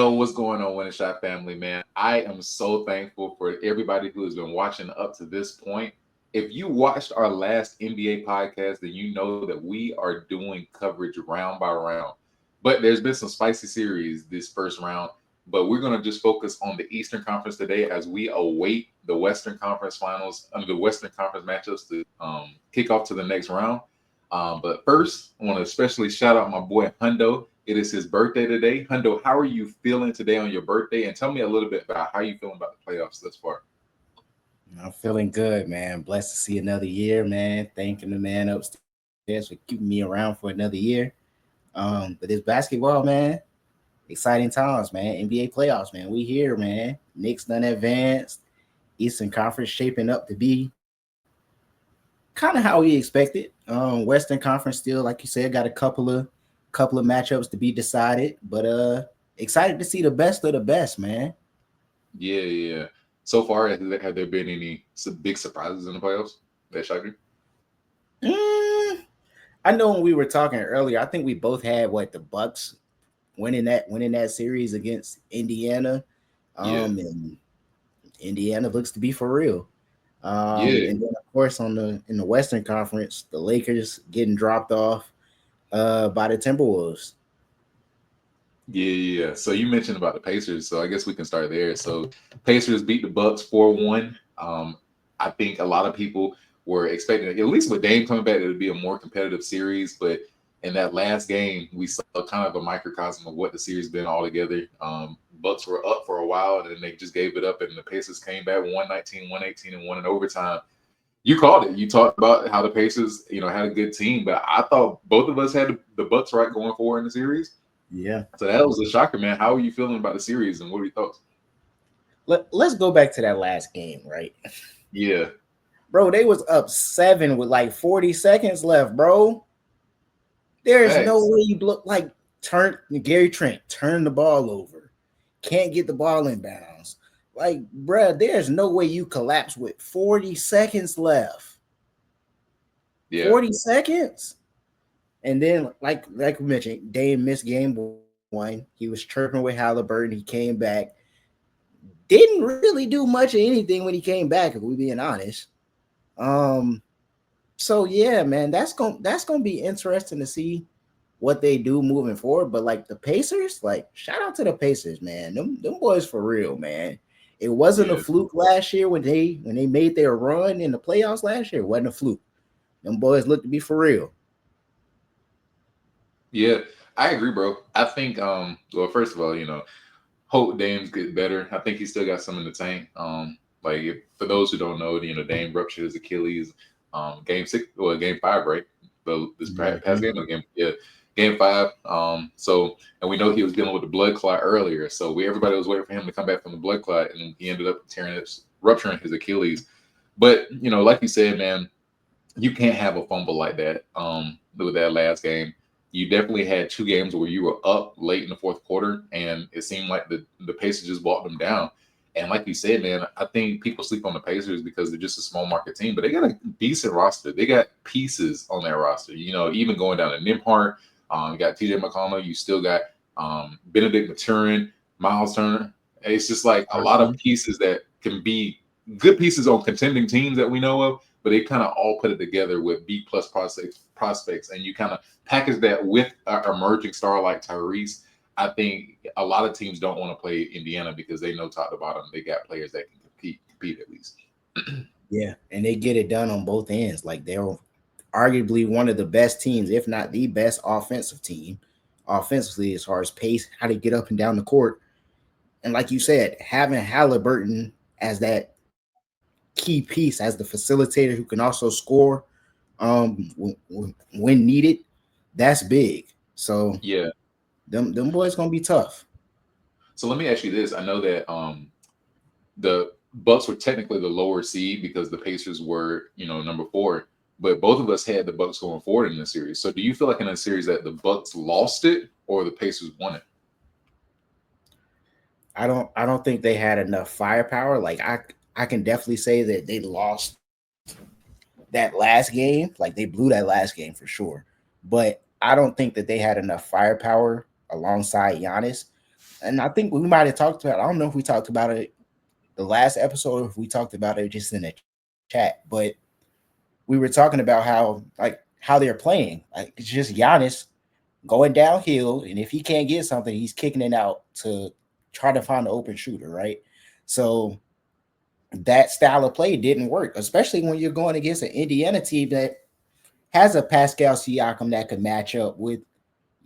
Yo, what's going on, Winning Shot family, man? I am so thankful for everybody who has been watching up to this point. If you watched our last NBA podcast, then you know that we are doing coverage round by round. But there's been some spicy series this first round. But we're going to just focus on the Eastern Conference today as we await the Western Conference Finals, under the Western Conference matchups to kick off to the next round. But first, I want to especially shout out my boy Hundo. It is his birthday today. Hundo, how are you feeling today on your birthday? And tell me a little bit about how you feeling about the playoffs thus far. I'm feeling good, man. Blessed to see another year, man. Thanking the man upstairs for keeping me around for another year. But it's basketball, man. Exciting times, man. NBA playoffs, man. We here, man. Knicks done advanced. Eastern Conference shaping up to be kind of how we expected. Western Conference still, like you said, got a couple of matchups to be decided. But excited to see the best of the best, man. Yeah. So far, have there been any big surprises in the playoffs that shocked you? Mm, I know when we were talking earlier, I think we both had the Bucks winning that series against Indiana. Yeah. And Indiana looks to be for real. Yeah. And then of course in the Western Conference, the Lakers getting dropped off by the Timberwolves. Yeah. So you mentioned about the Pacers, so I guess we can start there. So Pacers beat the Bucks 4-1. I think a lot of people were expecting, at least with Dame coming back, it would be a more competitive series. But in that last game, we saw kind of a microcosm of what the series been altogether. Bucks were up for a while, and then they just gave it up, and the Pacers came back 119, 118, and won in overtime. You called it. You talked about how the Pacers, had a good team, but I thought both of us had the Bucks right going forward in the series. Yeah. So that was a shocker, man. How are you feeling about the series, and what are your thoughts? Let's go back to that last game, right? Yeah, Bro, they was up 7 with like 40 seconds left, bro. There's no facts. way you look like turn Gary Trent, turn the ball over. Can't get the ball in bounds. Like, bruh, there's no way you collapse with 40 seconds left. Yeah, 40 seconds? And then, like we mentioned, Dame missed game 1. He was chirping with Halliburton. He came back. Didn't really do much of anything when he came back, if we being honest. Um, so yeah, man, that's gonna be interesting to see what they do moving forward. But like the Pacers, like shout out to the Pacers, man. Them boys for real, man. It wasn't a yeah, fluke last year when they made their run in the playoffs last year. It wasn't a fluke. Them boys look to be for real. yeah. I agree, bro. I think, well, first of all, hope Dame's get better. I think he still got some in the tank. Like for those who don't know, Dame ruptured his Achilles, game 6, well, game 5, right? This past Mhm. game, or game 5. So, and we know he was dealing with the blood clot earlier. So everybody was waiting for him to come back from the blood clot, and he ended up rupturing his Achilles. But like you said, man, you can't have a fumble like that. With that last game, you definitely had 2 games where you were up late in the fourth quarter, and it seemed like the Pacers just walked them down. And like you said, man, I think people sleep on the Pacers because they're just a small market team, but they got a decent roster. They got pieces on that roster. Even going down to Nimhart, you got T.J. McConnell. You still got Benedict Maturin, Miles Turner. It's just like a lot of Mhm. pieces that can be good pieces on contending teams that we know of, but they kind of all put it together with B plus prospects, and you kind of package that with an emerging star like Tyrese. I think a lot of teams don't want to play Indiana because they know top to bottom they got players that can compete at least. Yeah, and they get it done on both ends. Like they're arguably one of the best teams, if not the best offensive team, offensively as far as pace, how they get up and down the court. And like you said, having Halliburton as that key piece, as the facilitator who can also score when needed, that's big. So Yeah. them boys gonna be tough. So let me ask you this: I know that the Bucks were technically the lower seed because the Pacers were, number 4. But both of us had the Bucks going forward in the series. So do you feel like in a series that the Bucks lost it or the Pacers won it? I don't think they had enough firepower. Like I can definitely say that they lost that last game. Like they blew that last game for sure. But I don't think that they had enough firepower alongside Giannis. and I think we might have talked about. I don't know if we talked about it the last episode, or if we talked about it just in the chat, but we were talking about how they're playing. Like it's just Giannis going downhill, and if he can't get something, he's kicking it out to try to find an open shooter, right? So that style of play didn't work, especially when you're going against an Indiana team that has a Pascal Siakam that could match up with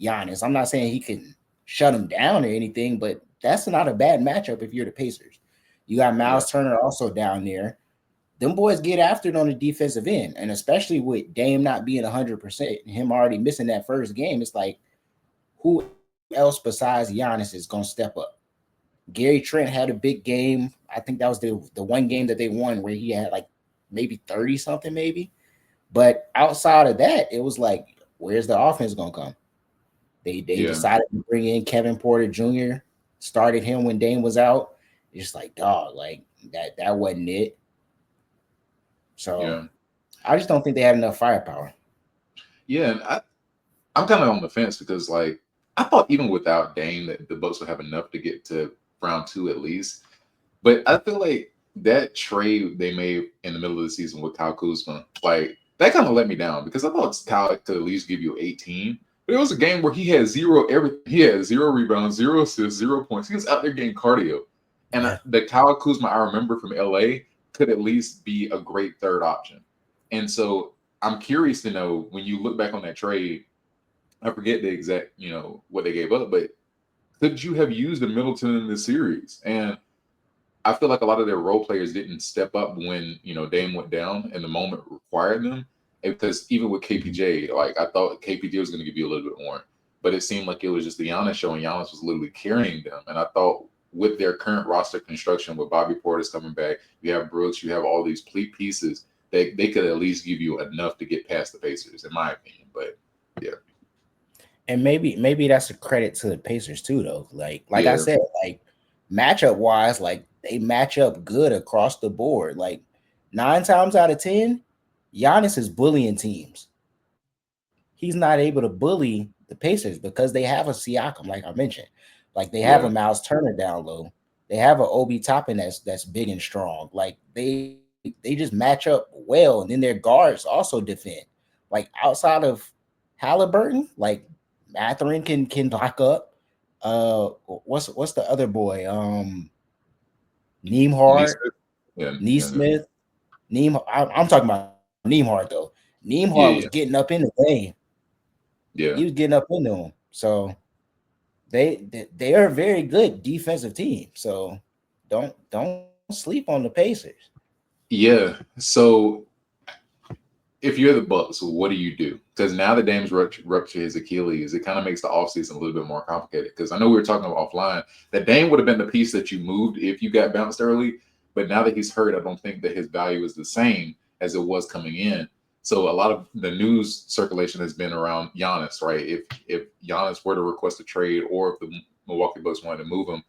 Giannis. I'm not saying he can shut him down or anything, but that's not a bad matchup if you're the Pacers. You got Yeah, Miles Turner also down there. Them boys get after it on the defensive end, and especially with Dame not being 100%, him already missing that first game, it's like who else besides Giannis is gonna step up? Gary Trent had a big game. I think that was the one game that they won where he had like maybe 30 something, maybe. But outside of that, it was like, where's the offense gonna come? They yeah, decided to bring in Kevin Porter Jr., started him when Dame was out. It's like, dog, like that wasn't it. So yeah, I just don't think they had enough firepower. yeah. And I'm kind of on the fence because like I thought even without Dame that the Bucks would have enough to get to round two at least. But I feel like that trade they made in the middle of the season with Kyle Kuzma, like that kind of let me down because I thought Kyle could at least give you 18. But it was a game where he had zero everything. He had zero rebounds, zero assists, 0 points. He was out there getting cardio. And Yeah. the Kyle Kuzma I remember from LA could at least be a great third option. And so I'm curious to know when you look back on that trade, I forget the exact, what they gave up, but could you have used the Middleton in this series? And I feel like a lot of their role players didn't step up when Dame went down and the moment required them. Because even with KPJ, like I thought KPJ was going to give you a little bit more, but it seemed like it was just the Giannis show, and Giannis was literally carrying them. And I thought with their current roster construction, with Bobby Portis coming back, you have Brooks, you have all these pieces, they could at least give you enough to get past the Pacers, in my opinion. But yeah, And maybe that's a credit to the Pacers too, though. Like I yeah, said, like matchup wise, like they match up good across the board. Like 9 times out of 10, Giannis is bullying teams. He's not able to bully the Pacers because they have a Siakam, like I mentioned. Like they have yeah, a Miles Turner down low. They have a Obi Toppin that's big and strong. Like they just match up well, and then their guards also defend. Like outside of Halliburton, like Matherin can block up. What's the other boy? Neemhard, Neesmith, yeah, yeah, yeah, Neesmith, Neem. I'm talking about Neemhard though. Neemhard was yeah, getting yeah, up in the game. He yeah. was getting up into him. So they are a very good defensive team. So don't sleep on the Pacers. Yeah. So if you're the Bucks, what do you do? Because now the Dame's rupture his Achilles, it kind of makes the offseason a little bit more complicated. Because I know we were talking about offline that Dame would have been the piece that you moved if you got bounced early. But now that he's hurt, I don't think that his value is the same as it was coming in. So a lot of the news circulation has been around Giannis, right? If Giannis were to request a trade, or if the Milwaukee Bucks wanted to move him,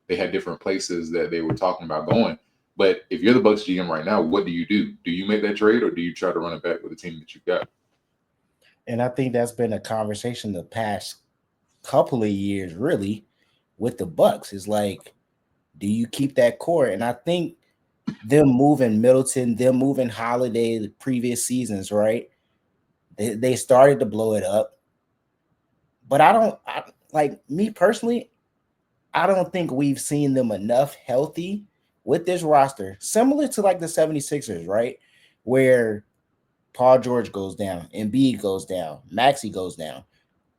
they had different places that they were talking about going. But if you're the Bucks GM right now, what do you do? Do you make that trade, or do you try to run it back with the team that you've got? And I think that's been a conversation the past couple of years, really, with the Bucks. Is like, do you keep that core? And I think them moving Middleton, them moving Holiday the previous seasons, right? They started to blow it up. But like me personally, I don't think we've seen them enough healthy with this roster, similar to like the 76ers, right? Where Paul George goes down, Embiid goes down, Maxi goes down.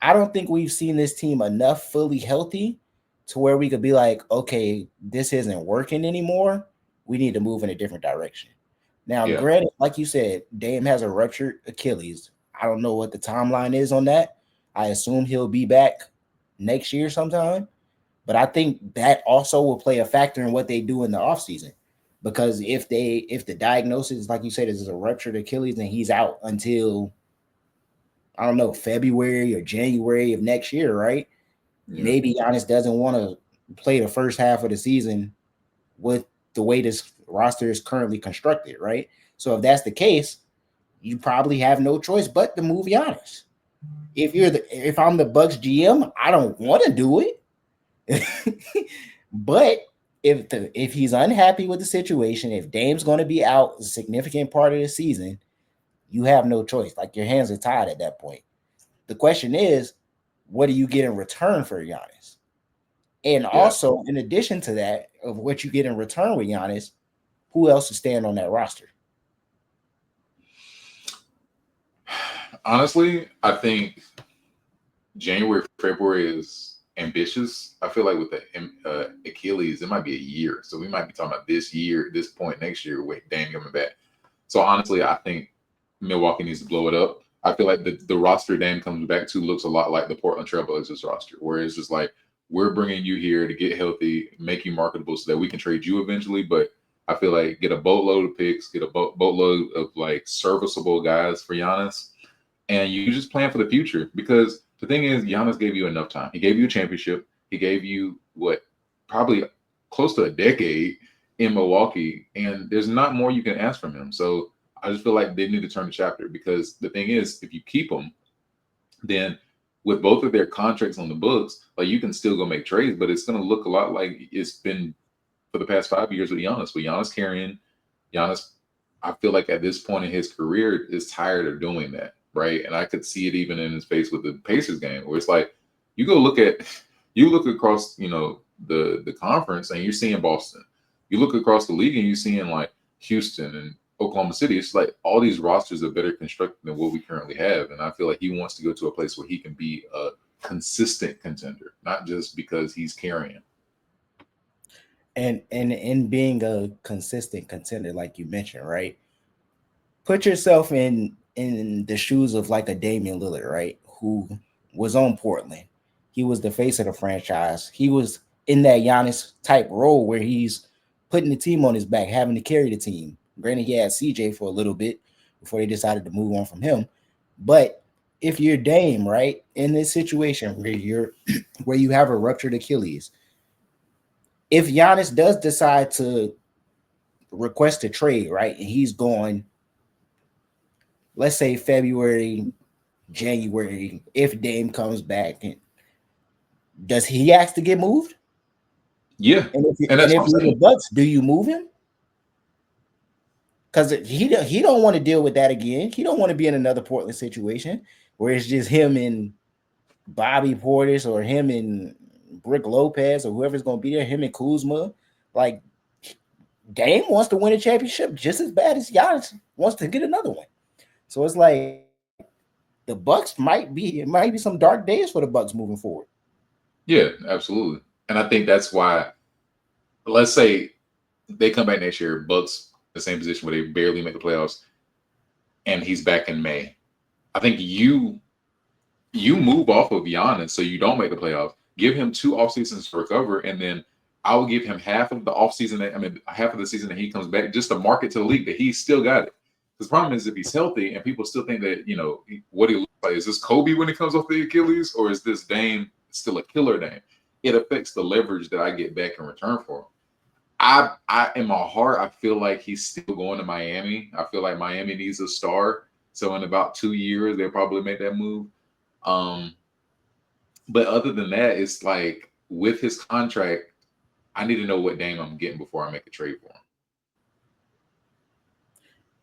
I don't think we've seen this team enough fully healthy to where we could be like, okay, this isn't working anymore. We need to move in a different direction. Now, Yeah, granted, like you said, Dame has a ruptured Achilles. I don't know what the timeline is on that. I assume he'll be back next year sometime. But I think that also will play a factor in what they do in the offseason. Because if the diagnosis, like you said, is a ruptured Achilles and he's out until I don't know, February or January of next year, right? yeah, Maybe Giannis doesn't want to play the first half of the season with the way this roster is currently constructed, right? So if that's the case, you probably have no choice but to move Giannis. If I'm the Bucks GM, I don't want to do it, But if he's unhappy with the situation, if Dame's going to be out a significant part of the season, you have no choice. Like your hands are tied at that point. The question is, what do you get in return for Giannis? And Yeah. also, in addition to that, of what you get in return with Giannis, who else is staying on that roster? Honestly, I think January, February is ambitious. I feel like with the Achilles, it might be a year. So we might be talking about this year, this point next year with Dame coming back. So honestly, I think Milwaukee needs to blow it up. I feel like the roster Dame comes back to looks a lot like the Portland Trailblazers roster, where it's just like we're bringing you here to get healthy, make you marketable, so that we can trade you eventually. But I feel like get a boatload of picks, get a boatload of like serviceable guys for Giannis, and you just plan for the future. Because the thing is, Giannis gave you enough time. He gave you a championship. He gave you what probably close to a decade in Milwaukee, and there's not more you can ask from him. So I just feel like they need to turn the chapter because the thing is, if you keep them, then with both of their contracts on the books, like you can still go make trades, but it's going to look a lot like it's been for the past 5 years with Giannis. With Giannis carrying, Giannis, I feel like at this point in his career is tired of doing that, right? And I could see it even in his face with the Pacers game, where it's like you go look at, you look across, the conference, and you're seeing Boston. You look across the league, and you're seeing like Houston and Oklahoma City. It's like all these rosters are better constructed than what we currently have, and I feel like he wants to go to a place where he can be a consistent contender, not just because he's carrying. And in being a consistent contender, like you mentioned, right? Put yourself in the shoes of like a Damian Lillard, right? Who was on Portland. He was the face of the franchise. He was in that Giannis type role where he's putting the team on his back, having to carry the team. Granted, he had CJ for a little bit before they decided to move on from him. But if you're Dame, right, in this situation where you're where you have a ruptured Achilles, if Giannis does decide to request a trade, right, and he's going, let's say February, January, if Dame comes back, does he ask to get moved? Yeah, and And that's what if I'm you're the saying. Bucks, do you move him? Because he don't want to deal with that again. He don't want to be in another Portland situation where it's just him and Bobby Portis or him and Brick Lopez or whoever's going to be there. Him and Kuzma, like Dame wants to win a championship just as bad as Giannis wants to get another one. So it's like the Bucks it might be some dark days for the Bucks moving forward. Yeah, absolutely. And I think that's why, let's say they come back next year, Bucks the same position where they barely make the playoffs, and he's back in May. I think you move off of Giannis so you don't make the playoffs. Give him two off seasons to recover, and then I will give him half of the off season. Half of the season that he comes back, just to market to the league that he's still got it. The problem is if he's healthy and people still think that what he looks like is this Kobe when it comes off the Achilles, or is this Dame still a killer Dame? It affects the leverage that I get back in return for him. I in my heart, I feel like he's still going to Miami. I feel like Miami needs a star. So in about 2 years, they'll probably make that move. Um, but other than that, it's like with his contract, I need to know what Dame I'm getting before I make a trade for him.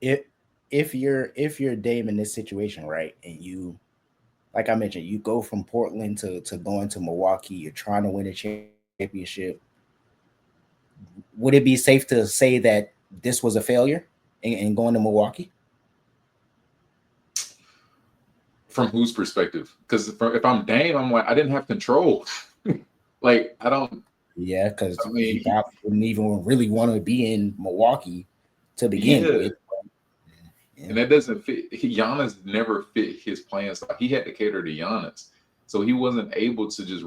If if you're Dame in this situation, right, and you like I mentioned, you go from Portland to going to Milwaukee, you're trying to win a championship. Would it be safe to say that this was a failure in going to Milwaukee? From whose perspective? Because if I'm Dame, I'm like I didn't have control. Like I don't. Yeah, because I he mean, probably wouldn't even really want to be in Milwaukee to begin yeah, with. Yeah. and that doesn't fit. Giannis never fit his plan style. He had to cater to Giannis, so he wasn't able to just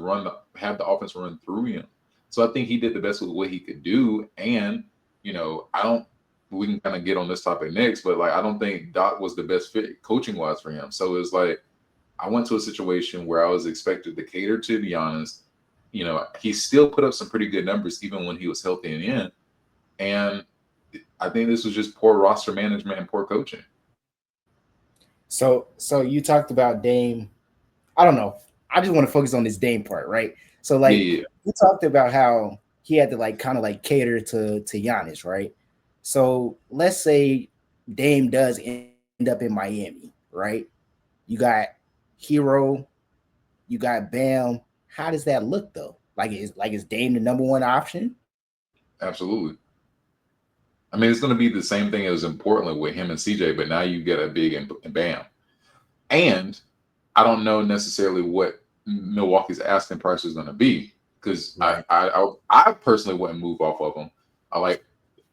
have the offense run through him. So I think he did the best with what he could do. And I don't. We can kind of get on this topic next, but like I don't think Doc was the best fit coaching wise for him. So it's like I went to a situation where I was expected to cater to Giannis. He still put up some pretty good numbers even when he was healthy and in. And I think this was just poor roster management and poor coaching. So you talked about Dame. I don't know. I just want to focus on this Dame part, right? So Yeah, like yeah, we talked about how he had to like kind of like cater to Giannis, right? So let's say Dame does end up in Miami, right? You got Hero, you got Bam. How does that look though? Like is Dame the number one option? absolutely. I mean, it's going to be the same thing as in Portland with him and CJ, but now you get a big and Bam. And I don't know necessarily what Milwaukee's asking price is going to be because Right. I personally wouldn't move off of them. I like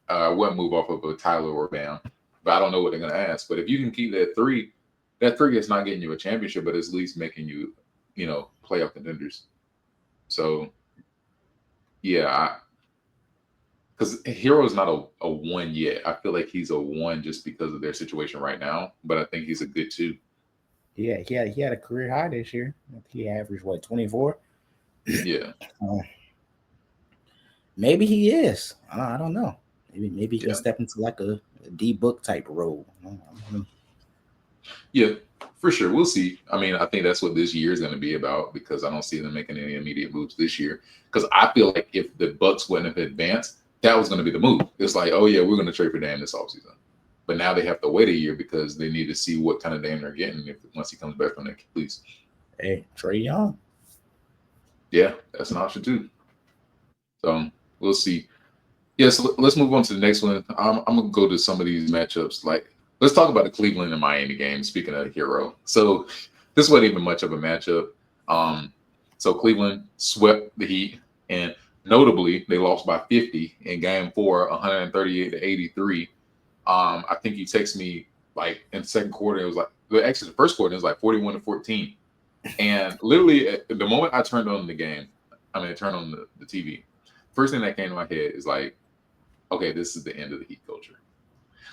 I wouldn't move off of a Tyler or Bam, but I don't know what they're going to ask. But if you can keep that three is not getting you a championship, but it's at least making you, playoff contenders. So yeah, because Hero is not a one yet. I feel like he's a one just because of their situation right now, but I think he's a good two. Yeah, he had a career high this year. He averaged what 24. Yeah, Uh, maybe he is. I don't know. Maybe he can yeah. step into like a D book type role. I don't Yeah, for sure. We'll see. I mean, I think that's what this year is going to be about because I don't see them making any immediate moves this year. Because I feel like if the Bucks wouldn't have advanced, that was going to be the move. It's like, oh yeah, we're going to trade for Dame this offseason. But now they have to wait a year because they need to see what kind of Dame they're getting if once he comes back from the Achilles. Hey, Trey Young. Yeah, that's an option too. So we'll see. Yes, let's move on to the next one. I'm gonna go to some of these matchups. Like, let's talk about the Cleveland and Miami game. Speaking of hero, so this wasn't even much of a matchup. Um, so Cleveland swept the Heat, and notably, they lost by 50 in Game 4, 138 to 83. I think you text me like in the second quarter. It was like actually the first quarter it was like 41 to 14, and literally at the moment I turned on the game, I mean, I turned on the TV. First thing that came to my head is like, okay, this is the end of the Heat culture.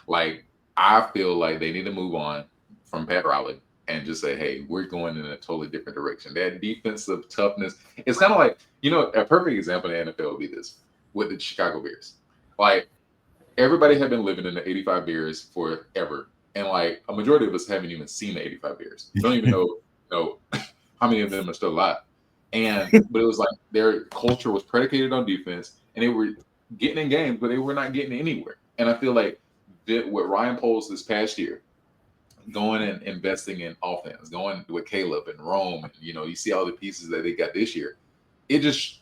Like, I feel like they need to move on from Pat Riley and just say, hey, we're going in a totally different direction. That defensive toughness, it's kind of like, a perfect example in the NFL would be this with the Chicago Bears. Like, everybody had been living in the 85 Bears forever. And like a majority of us haven't even seen the 85 Bears. Don't even know how many of them are still alive. But it was like their culture was predicated on defense and they were getting in games, but they were not getting anywhere. And I feel like that with Ryan Poles this past year, going and investing in offense, going with Caleb and Rome, and you see all the pieces that they got this year. It just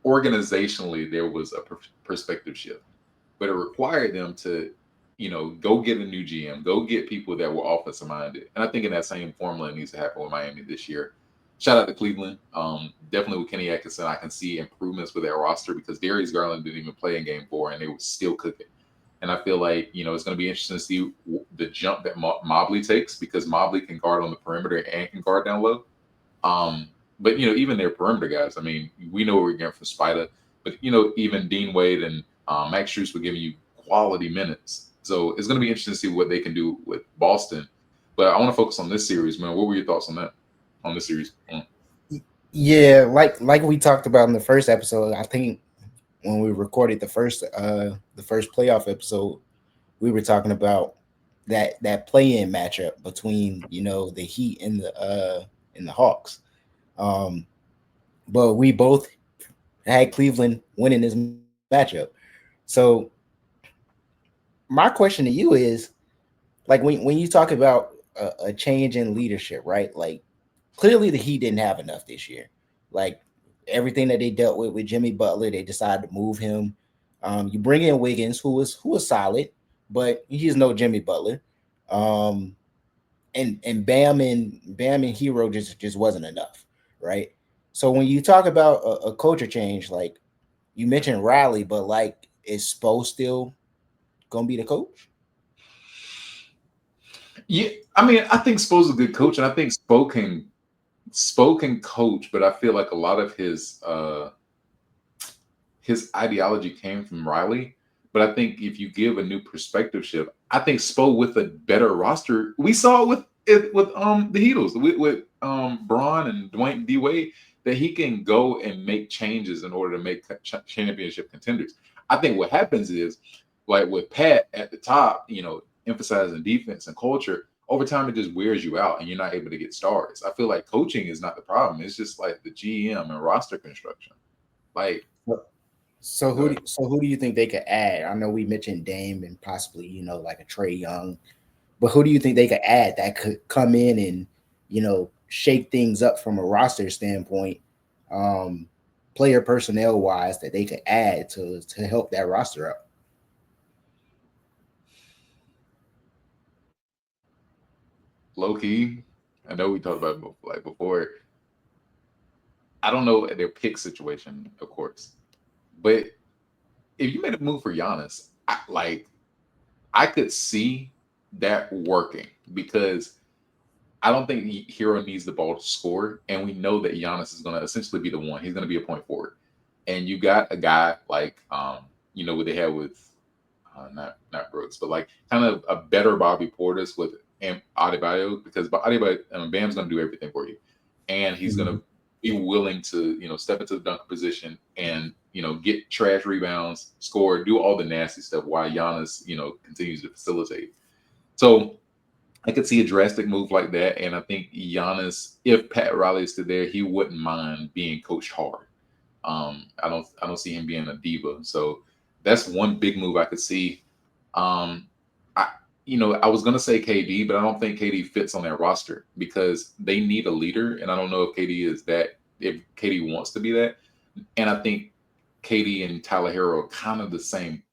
organizationally there was a perspective shift, but it required them to, go get a new GM, go get people that were offensive minded, and I think in that same formula it needs to happen with Miami this year. Shout out to Cleveland. Definitely with Kenny Atkinson, I can see improvements with their roster because Darius Garland didn't even play in Game 4, and they were still cooking. And I feel like it's going to be interesting to see the jump that Mobley takes because Mobley can guard on the perimeter and can guard down low. But even their perimeter guys, I mean, we know what we're getting from Spider, but even Dean Wade and Max Strus were giving you quality minutes. So it's going to be interesting to see what they can do with Boston. But I want to focus on this series, man. What were your thoughts on that? On this series? Yeah, like we talked about in the first episode. I think when we recorded the first playoff episode, we were talking about that play in matchup between the Heat and the Hawks. Um, but we both had Cleveland winning this matchup. So my question to you is like when you talk about a change in leadership, right? Like clearly the Heat didn't have enough this year. Like everything that they dealt with Jimmy Butler, they decided to move him. You bring in Wiggins, who was solid, but he's no Jimmy Butler. Um, and Bam and Hero just wasn't enough, right? So when you talk about a culture change, like you mentioned Riley, but like is Spo still gonna be the coach? Yeah, I mean, I think Spo's a good coach, and I think Spo can coach, but I feel like a lot of his ideology came from Riley. But I think if you give a new perspective shift, I think Spo with a better roster, we saw with the Heatles with Braun and Dwayne D Wade that he can go and make changes in order to make championship contenders. I think what happens is like with Pat at the top, emphasizing defense and culture. over time it just wears you out and you're not able to get stars. I feel like coaching is not the problem. It's just like the GM and roster construction. Like, So go ahead. so who do you think they could add? I know we mentioned Dame and possibly like a Trey Young, but who do you think they could add that could come in and shake things up from a roster standpoint, um, player personnel wise, that they could add to help that roster up? Low key, I know we talked about it like before. I don't know their pick situation, of course, but if you made a move for Giannis, I could see that working because I don't think Hero needs the ball to score, and we know that Giannis is going to essentially be the one. He's going to be a point forward, and you got a guy like what they had with not Brooks, but like kind of a better Bobby Portis with Adebayo, because Adebayo Bam's going to do everything for you, and he's going Mhm. to be willing to step into the dunk position and get trash rebounds, score, do all the nasty stuff while Giannis continues to facilitate. So I could see a drastic move like that, and I think Giannis, if Pat Riley is still there, he wouldn't mind being coached hard. I don't see him being a diva. So that's one big move I could see. Um, I I was gonna say KD, but I don't think KD fits on their roster because they need a leader, and I don't know if KD is that. If KD wants to be that, and I think KD and Tyler Hero are kind of the same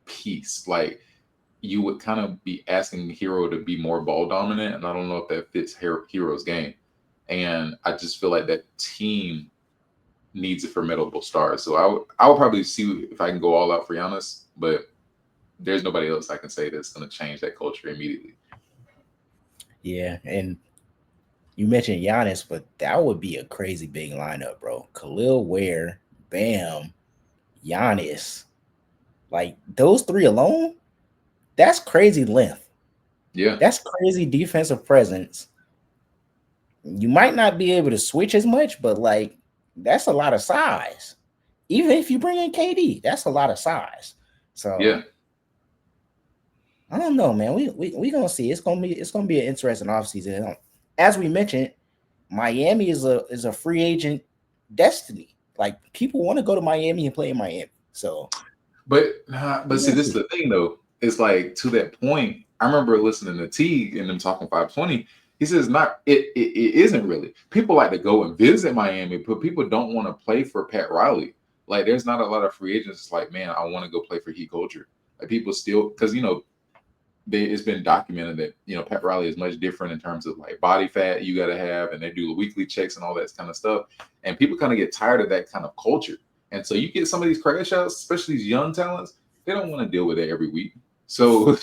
piece. Like you would kind of be asking Hero to be more ball dominant, and I don't know if that fits Hero's game. And I just feel like that team needs a formidable star. So I would probably see if I can go all out for Giannis, but there's nobody else I can say that's going to change that culture immediately. Yeah, and you mentioned Giannis, but that would be a crazy big lineup, bro. Khalil Ware, Bam, Giannis, like those three alone, that's crazy length. Yeah, That's crazy defensive presence. You might not be able to switch as much, but like that's a lot of size. Even if you bring in KD, that's a lot of size. So yeah, I don't know, man. We gonna see. It's gonna be an interesting offseason. As we mentioned, Miami is a free agent destiny. Like people want to go to Miami and play in Miami. So but we see, gonna this is see. the thing though. It's like to that point. I remember listening to Teague and them talking 520. He says not it isn't really. People like to go and visit Miami, but people don't want to play for Pat Riley. Like there's not a lot of free agents. It's like, man, I want to go play for Heat culture. Like people still because it's been documented that Pat Riley is much different in terms of like body fat you got to have, and they do the weekly checks and all that kind of stuff. And people kind of get tired of that kind of culture. And so you get some of these crash outs, especially these young talents, they don't want to deal with it every week. So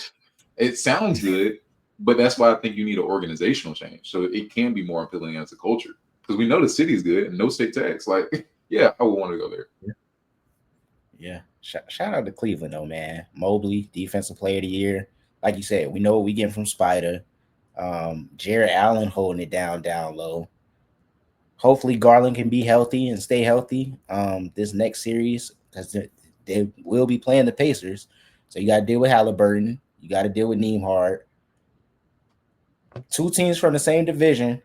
it sounds good, but that's why I think you need an organizational change so it can be more appealing as a culture. Because we know the city's good and no state tax. Like, yeah, I would want to go there. Yeah. Shout out to Cleveland though, man. Mobley, defensive player of the year. Like you said, we know what we get from Spider. Jared Allen holding it down low. Hopefully Garland can be healthy and stay healthy. This next series, because they will be playing the Pacers. So you gotta deal with Halliburton. You gotta deal with Nembhard. Two teams from the same division.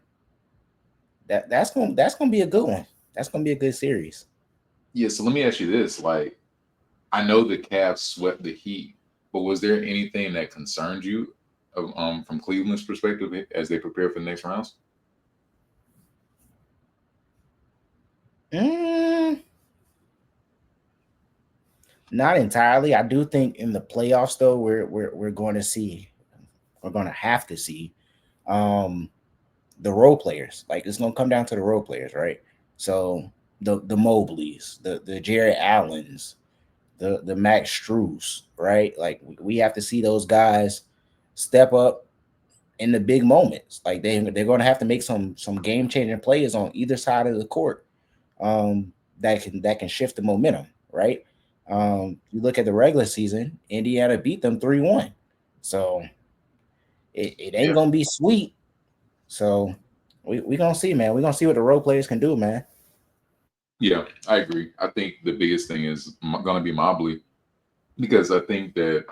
That's gonna be a good one. That's gonna be a good series. Yeah, so let me ask you this. Like, I know the Cavs swept the Heat, but was there anything that concerned you from Cleveland's perspective as they prepare for the next rounds? Mm, Not entirely. I do think in the playoffs though, we're going to see, we're going to have to see um the role players. Like it's going to come down to the role players, right? So the Mobleys, the Jared Allens, the Max Struess, right? Like we have to see those guys step up in the big moments. Like they're going to have to make some game changing plays on either side of the court, um, that can shift the momentum, right? You look at the regular season, Indiana beat them 3-1, so it ain't Yeah. gonna be sweet. So we gonna see, man. We gonna see what the role players can do, man. Yeah, I agree. I think the biggest thing is going to be Mobley because I think that,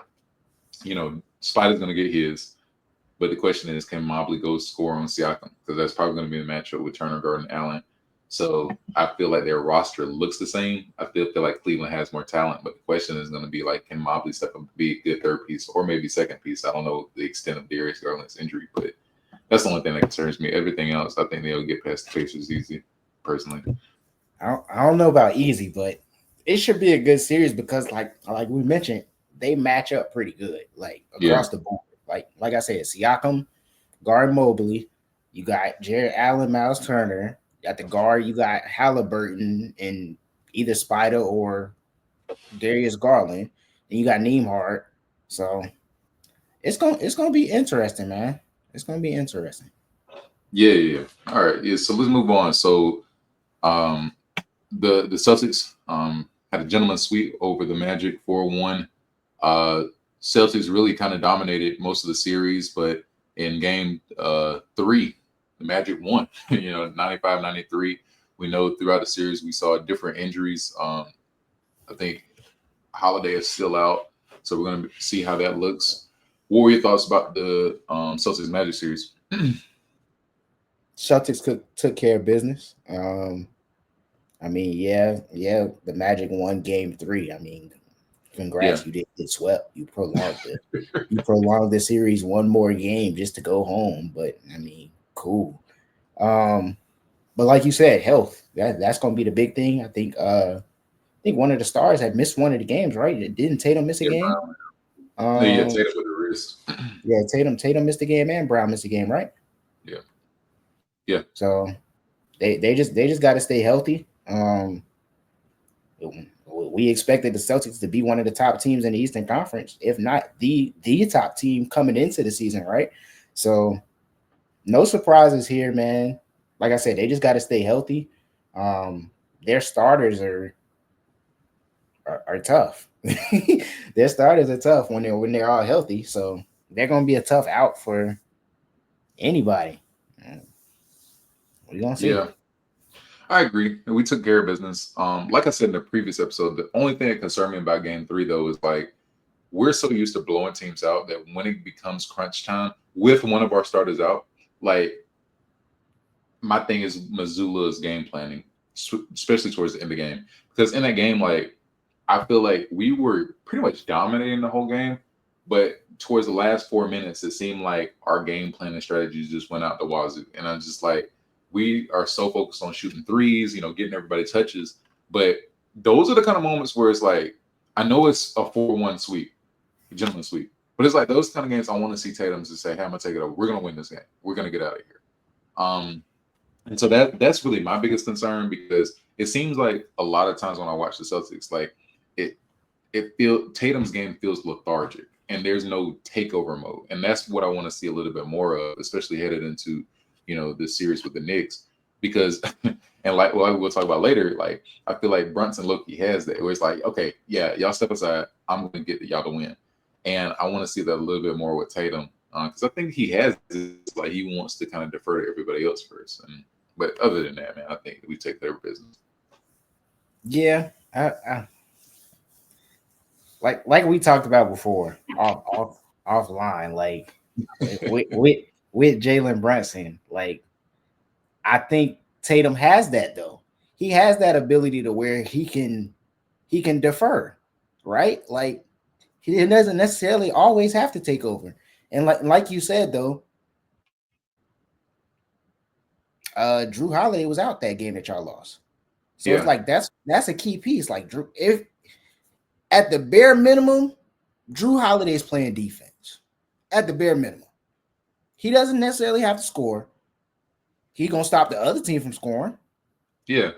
Spider's going to get his. But the question is, can Mobley go score on Siakam? Because that's probably going to be the matchup with Turner, Gordon, Allen. So I feel like their roster looks the same. I feel like Cleveland has more talent, but the question is going to be like, can Mobley step up to be a good third piece or maybe second piece? I don't know the extent of Darius Garland's injury, but that's the only thing that concerns me. Everything else, I think they'll get past the Pacers easy, personally. I don't know about easy, but it should be a good series because like we mentioned, they match up pretty good, like Yeah, across the board. Like I said, Siakam, guard Mobley, you got Jared Allen, Miles Turner. At the guard, you got Halliburton and either Spider or Darius Garland, and you got Nembhard. So it's gonna be interesting, man. It's gonna be interesting. yeah. All right, yeah. So let's move on. So um, the Celtics had a gentleman's sweep over the Magic 4-1. Celtics really kind of dominated most of the series, but in game three, the Magic won. 95-93. We know throughout the series we saw different injuries. I think Holiday is still out, so we're going to see how that looks. What were your thoughts about the Celtics Magic series? Celtics took care of business. I mean, yeah, the Magic won Game 3. I mean, Yeah, congrats, you didn't get swept. You prolonged the series one more game just to go home. But I mean, cool. Um, but like you said, health that's gonna be the big thing. I think one of the stars had missed one of the games, right? Didn't Tatum miss a yeah, game? Brown. Yeah, Um, Tatum with the wrist. yeah, Tatum missed the game and Brown missed the game, right? Yeah, yeah, So they just got to stay healthy. We expected the Celtics to be one of the top teams in the Eastern Conference, if not the top team coming into the season, right? So no surprises here, man. Like I said, they just got to stay healthy. Um, their starters are tough. Their starters are tough when they're all healthy. So they're gonna be a tough out for anybody. We're gonna see. yeah. I agree. And we took care of business. Like I said in the previous episode, the only thing that concerned me about game three though is like we're so used to blowing teams out that when it becomes crunch time with one of our starters out, like my thing is Missoula's game planning, especially towards the end of the game. Because in that game, like I feel like we were pretty much dominating the whole game, but towards the last 4 minutes, it seemed like our game plan and strategies just went out the wazoo. And I'm just like, we are so focused on shooting threes, getting everybody touches. But those are the kind of moments where it's like, I know it's a 4-1 sweep, a gentleman's sweep, but it's like those kind of games I want to see Tatum to say, hey, I'm gonna take it over. We're gonna win this game. We're gonna get out of here. Um, and so that's really my biggest concern because it seems like a lot of times when I watch the Celtics, like it Tatum's game feels lethargic and there's no takeover mode. And that's what I want to see a little bit more of, especially headed into, this series with the Knicks. Because and like well, we'll talk about later, like I feel like Brunson Loki has that where it's like, okay, yeah, y'all step aside, I'm gonna get y'all to win. And I want to see that a little bit more with Tatum. Because I think he has this, like he wants to kind of defer to everybody else first. But other than that, man, I think we take their business. Yeah, I like we talked about before, offline, like with Jalen Brunson, like I think Tatum has that though. He has that ability to where he can defer, right? Like he doesn't necessarily always have to take over. And like you said though, Drew Holiday was out that game that y'all lost. So it's like Yeah, that's a key piece. Like Drew, if at the bare minimum, Drew Holiday is playing defense. At the bare minimum, he doesn't necessarily have to score. He gonna stop the other team from scoring. yeah,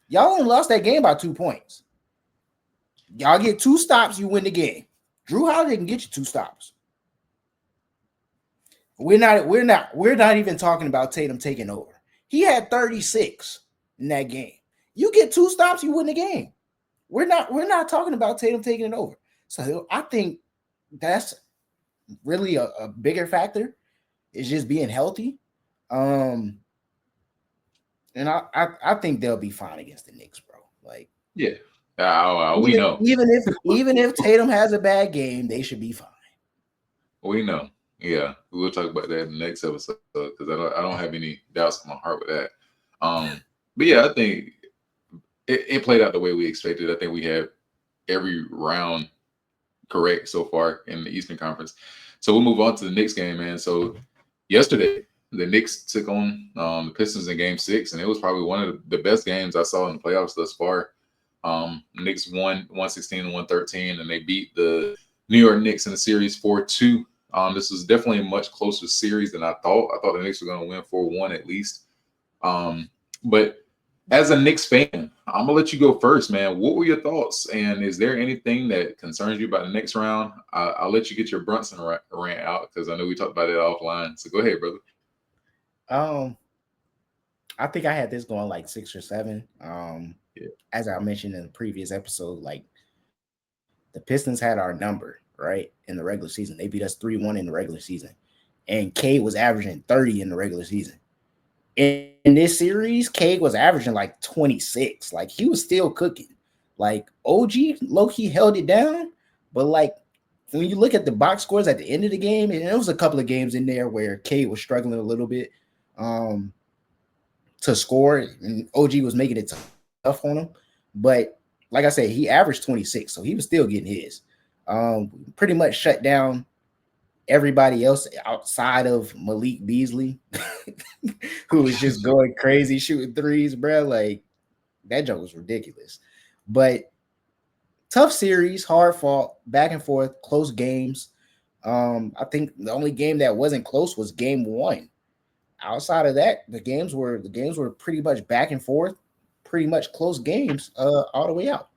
Y'all only lost that game by 2 points. Y'all get 2 stops, you win the game. Drew Holiday can get you 2 stops. We're not even talking about Tatum taking over. He had 36 in that game. You get 2 stops, you win the game. We're not talking about Tatum taking it over. So I think that's really a bigger factor is just being healthy. Um, and I think they'll be fine against the Knicks, bro. Like yeah. We even know. even if even if Tatum has a bad game, they should be fine. We know. Yeah, we'll talk about that in the next episode because I don't have any doubts in my heart with that. But yeah, I think it played out the way we expected. I think we had every round correct so far in the Eastern Conference. So we'll move on to the Knicks game, man. So yesterday, the Knicks took on the Pistons in Game 6, and it was probably one of the best games I saw in the playoffs thus far. Knicks won 116 and 113, and they beat the New York Knicks in the series 4-2. This was definitely a much closer series than I thought. I thought the Knicks were going to win 4-1 at least. But as a Knicks fan, I'm gonna let you go first, man. What were your thoughts? And is there anything that concerns you about the next round? I'll let you get your Brunson rant out because I know we talked about it offline. So go ahead, brother. Um, I think I had this going like 6 or 7. Yeah. As I mentioned in the previous episode, like the Pistons had our number, right? In the regular season. They beat us 3-1 in the regular season. And Cade was averaging 30 in the regular season. In this series, Cade was averaging like 26. Like he was still cooking. Like OG low key held it down, but like when you look at the box scores at the end of the game, and there was a couple of games in there where Cade was struggling a little bit um, to score, and OG was making it tough on him. But like I said, he averaged 26, so he was still getting his. Pretty much shut down everybody else outside of Malik Beasley, who was just going crazy shooting threes, bro. Like that joke was ridiculous. But tough series, hard fought, back and forth, close games. I think the only game that wasn't close was game one. Outside of that, the games were pretty much back and forth, pretty much close games, all the way out.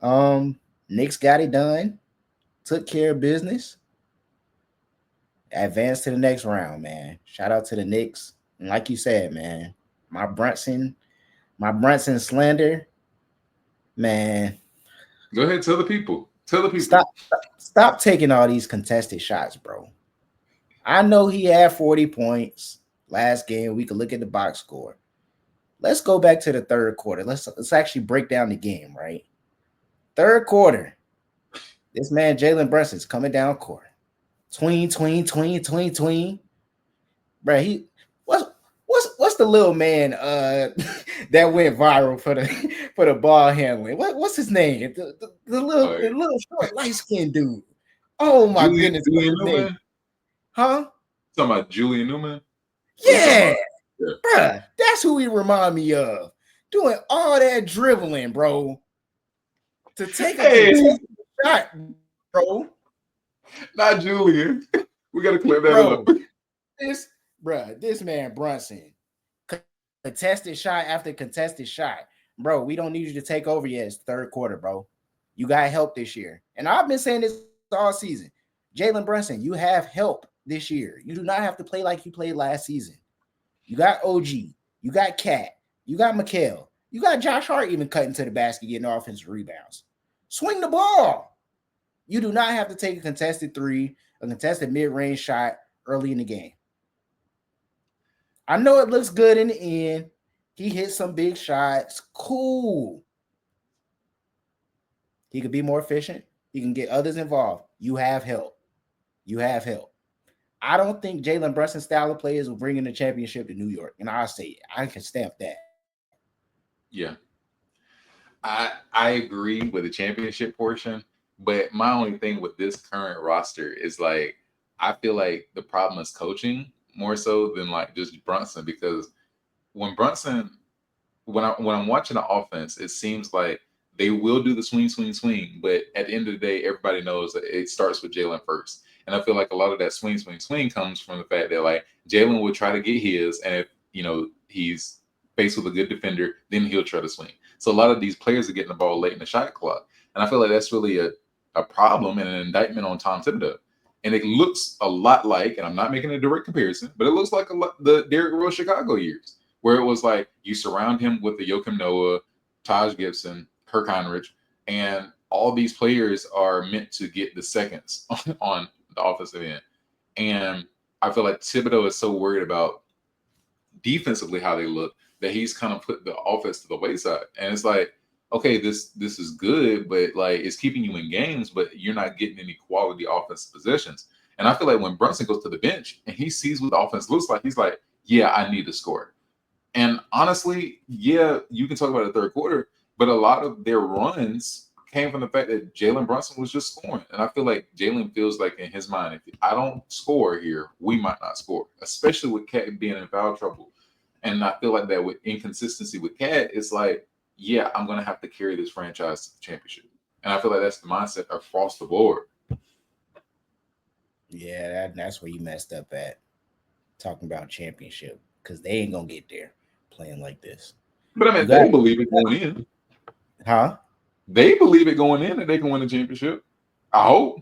Um, Knicks got it done, took care of business, advanced to the next round, man. Shout out to the Knicks. And like you said, man, my Brunson, my Brunson slander, man. Go ahead, tell the people. Tell the people. Stop taking all these contested shots, bro. I know he had 40 points last game. We could look at the box score. Let's go back to the third quarter. Let's actually break down the game, right? Third quarter. This man Jalen Brunson's coming down court. Tween. Bro, what's what's the little man that went viral for the for the ball handling? What's his name? All The right. little short light skinned dude. Oh my Julian goodness, what's Julian his name? Newman. Huh? Talking about Julian Newman. What are you talking Yeah, about? Yeah. bruh. That's who he remind me of. Doing all that dribbling, bro, to take a Hey, contested shot, bro. not Julian. We got to clear that Bro, up. this this man Brunson, contested shot after contested shot. Bro, we don't need you to take over yet. It's third quarter, bro. You got help this year. And I've been saying this all season. Jalen Brunson, you have help this year. You do not have to play like you played last season. You got OG, you got Cat, you got Mikhail, you got Josh Hart even cutting to the basket, getting offensive rebounds. Swing the ball. You do not have to take a contested three, a contested mid-range shot early in the game. I know it looks good in the end. He hit some big shots. Cool. He could be more efficient. He can get others involved. You have help. You have help. I don't think Jalen Brunson's style of players will bring in the championship to New York. And I'll say it. I can stamp that. Yeah. I agree with the championship portion, but my only thing with this current roster is like I feel like the problem is coaching more so than like just Brunson because when Brunson when I'm watching the offense, it seems like they will do the swing, but at the end of the day, everybody knows that it starts with Jalen first. And I feel like a lot of that swing comes from the fact that like Jalen will try to get his, and if he's faced with a good defender, then he'll try to swing. So a lot of these players are getting the ball late in the shot clock, and I feel like that's really a problem and an indictment on Tom Thibodeau. And it looks a lot like, and I'm not making a direct comparison, but it looks like a lot the Derrick Rose Chicago years where it was like you surround him with the Joakim Noah, Taj Gibson, Kirk Heinrich, and all these players are meant to get the seconds on the offensive end. And I feel like Thibodeau is so worried about defensively how they look that he's kind of put the offense to the wayside. And it's like, okay, this is good, but like it's keeping you in games, but you're not getting any quality offensive possessions. And I feel like when Brunson goes to the bench and he sees what the offense looks like, he's like, yeah, I need to score. And honestly, yeah, you can talk about the third quarter, but a lot of their runs came from the fact that Jalen Brunson was just scoring. And I feel like Jalen feels like in his mind, if I don't score here, we might not score, especially with Cat being in foul trouble. And I feel like that with inconsistency with Cat, it's like, yeah, I'm going to have to carry this franchise to the championship. And I feel like that's the mindset across the board. Yeah, that's where you messed up at talking about championship because they ain't gonna get there playing like this. But I You mean, got, they believe it going in. huh? They believe it going in that they can win the championship. I hope.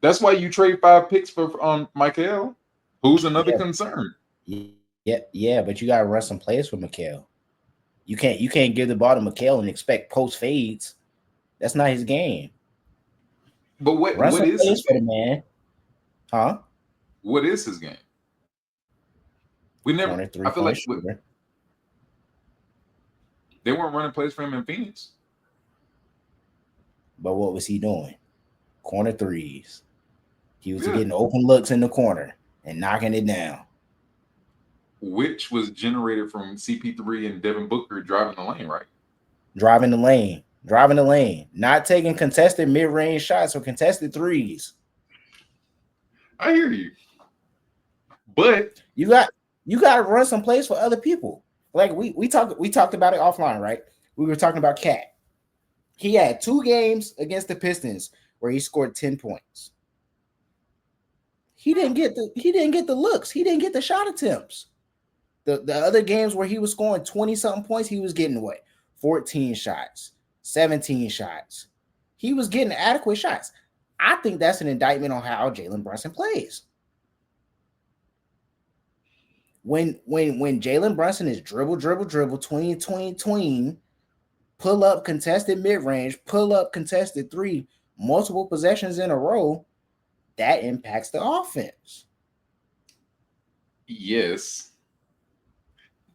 That's why you trade 5 picks for Michael, who's another Yeah, concern. yeah, but you gotta run some plays for Mikal. You can't give the ball to Mikal and expect post fades. That's not his game. But what Run what some is his plays for the game? man, huh? What is his game? We never. Corner I three feel point like shooter. they weren't running plays for him in Phoenix, But what was he doing? Corner threes. He was yeah, getting open looks in the corner and knocking it down. which was generated from CP3 and Devin Booker driving the lane, right? Driving the lane, not taking contested mid range shots or contested threes. I hear you, but You got you got to run some plays for other people. Like we talked about it offline, right? We were talking about Cat. He had 2 games against the Pistons where he scored 10 points. He didn't get the looks. He didn't get the shot attempts. The other games where he was scoring 20 something points, he was getting what? 14 shots, 17 shots. He was getting adequate shots. I think that's an indictment on how Jalen Brunson plays. When Jalen Brunson is dribble, dribble, dribble, 20, 20, 20, pull up contested mid range, pull up contested three, multiple possessions in a row, that impacts the offense. yes,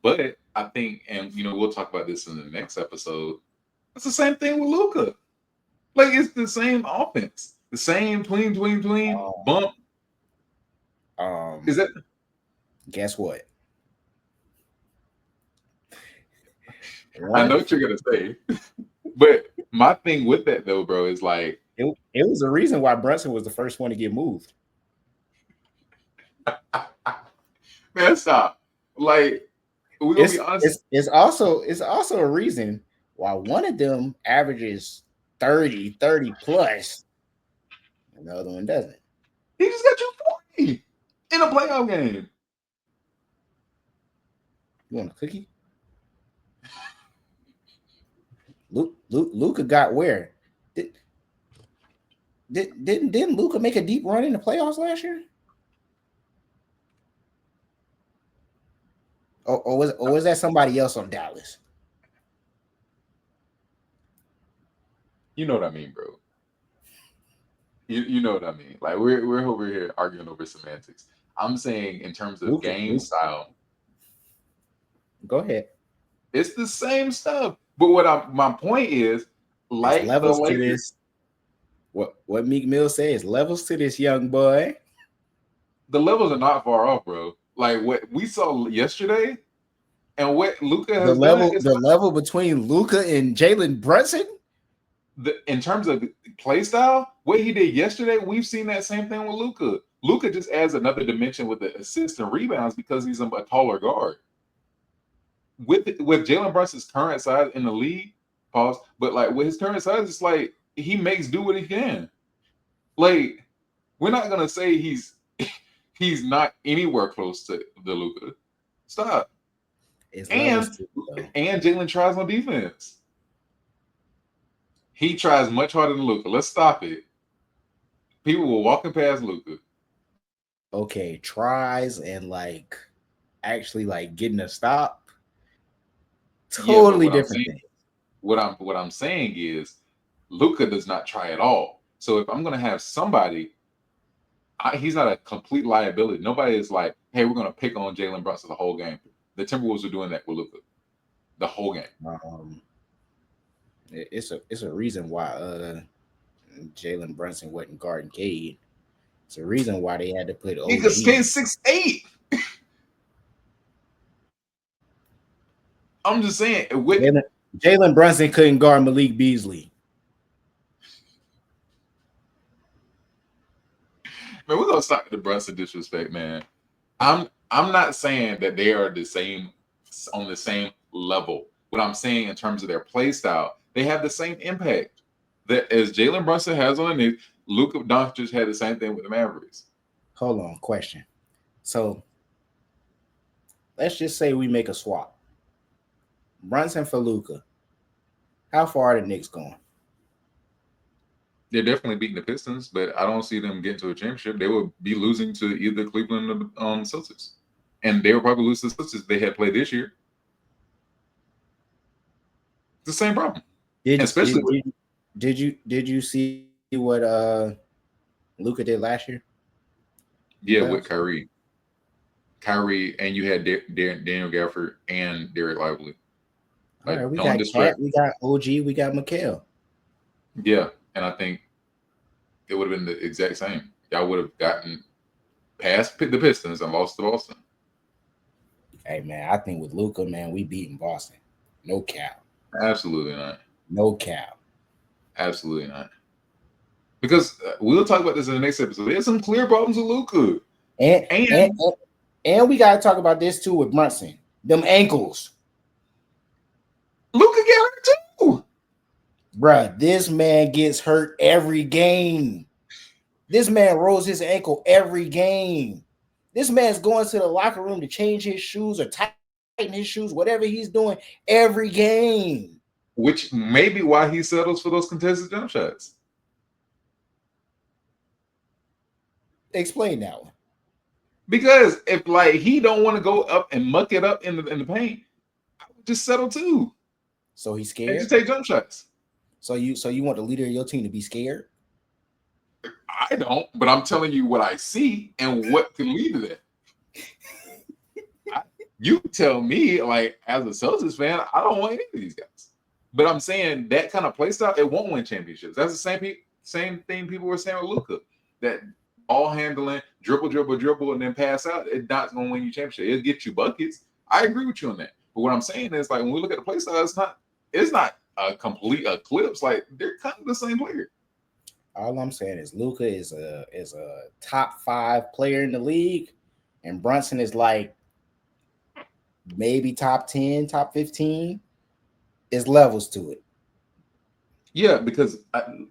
but I think, and we'll talk about this in the next episode. It's the same thing with Luca. Like it's the same offense, the same tween Um, bump. um, Is that? guess what? I One, know what you're gonna say, but my thing with that though, bro, is like, it was the reason why Brunson was the first one to get moved. man, stop. Like we're gonna be It's honest. it's it's also a reason why one of them averages 30 plus, and the other one doesn't. He just got you 40 in a playoff game. You want a cookie? Luca got where? Did, didn't Luca make a deep run in the playoffs last year? Or was that somebody else on Dallas? You know what I mean, bro. You know what I mean. Like we're over here arguing over semantics. I'm saying in terms of game Luca, style, go ahead. it's the same stuff. But my point is, There's like the levels to Lakers, this. What Meek Mill says, levels to this young boy. the levels are not far off, bro. Like what we saw yesterday and what Luca The has done level is the level between Luca and Jalen Brunson. in terms of play style, what he did yesterday, we've seen that same thing with Luca. Luca just adds another dimension with the assists and rebounds because he's a taller guard. With Jalen Brunson's current size in the league, pause. But like with his current size, it's like he makes do what he can. Like we're not gonna say he's not anywhere close to the Luca. Stop. It's levels And to it, though. and Jalen tries on defense. He tries much harder than Luca. Let's stop it. People were walking past Luca. Okay, tries and like actually like getting a stop. Yeah, but Totally different thing. what I'm saying is Luca does not try at all. So if I'm gonna have somebody, he's not a complete liability. Nobody is like, hey, we're gonna pick on Jalen Brunson the whole game. The Timberwolves are doing that with Luca the whole game. Um, it's a reason why Jalen Brunson wasn't guarding Cade. It's a reason why they had to put He could OG. skate 6'8". I'm just saying, Jalen Brunson couldn't guard Malik Beasley. man, we're gonna stop the Brunson disrespect, man. I'm not saying that they are the same on the same level. What I'm saying in terms of their play style, they have the same impact that as Jalen Brunson has on the Knicks. Luka Doncic had the same thing with the Mavericks. Hold on, question. So let's just say we make a swap. Brunson for Luka. How far are the Knicks going? They're definitely beating the Pistons, but I don't see them getting to a championship. They will be losing to either Cleveland or the Celtics, and they will probably lose to the Celtics they had played this year. It's the same problem, Did especially with, did you see what Luka did last year? yeah, Playoffs? with Kyrie, and you had Daniel Gafford and Derek Lively. All Like, right, we don't got distract. Cat, we got OG, we got Mikal. Yeah, and I think it would have been the exact same. Y'all would have gotten past the Pistons and lost to Boston. Hey man, I think with Luka, man, we beating Boston. No cap. Absolutely not. No cap. Absolutely not. Because we'll talk about this in the next episode. There's some clear problems with Luka, And and and and, and we gotta talk about this too with Brunson. Them ankles. Luka got hurt too. Bruh, this man gets hurt every game. This man rolls his ankle every game. This man's going to the locker room to change his shoes or tighten his shoes, whatever he's doing every game. Which may be why he settles for those contested jump shots. Explain that one. Because if like he don't want to go up and muck it up in the paint, I would just settle too So he's and just scared. take jump shots. So you want the leader of your team to be scared? I don't, but I'm telling you what I see and what could lead to that. You tell me, like as a Celtics fan, I don't want any of these guys. But I'm saying that kind of play style, it won't win championships. That's the same thing people were saying with Luka. That ball handling, dribble, and then pass out, it's not going to win you championship. It'll get you buckets. I agree with you on that. But what I'm saying is, like when we look at the play style, it's not a complete eclipse. Like they're kind of the same player. All I'm saying is Luka is a top 5 player in the league, and Brunson is like maybe top 10, top 15. Is levels to it. Yeah, because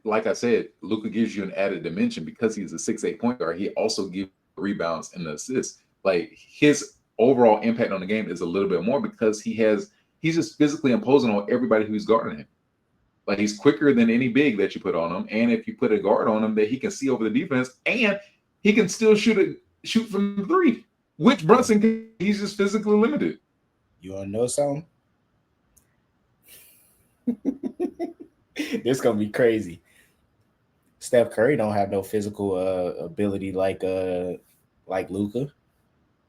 like I said, Luka gives you an added dimension because he's a 6'8" point guard. He also gives rebounds and the assists. Like his overall impact on the game is a little bit more because he's just physically imposing on everybody who's guarding him. Like he's quicker than any big that you put on him, and if you put a guard on him, that he can see over the defense, and he can still shoot from 3. Which Brunson he's just physically limited. You want to know something? This gonna be crazy. Steph Curry don't have no physical ability like Luka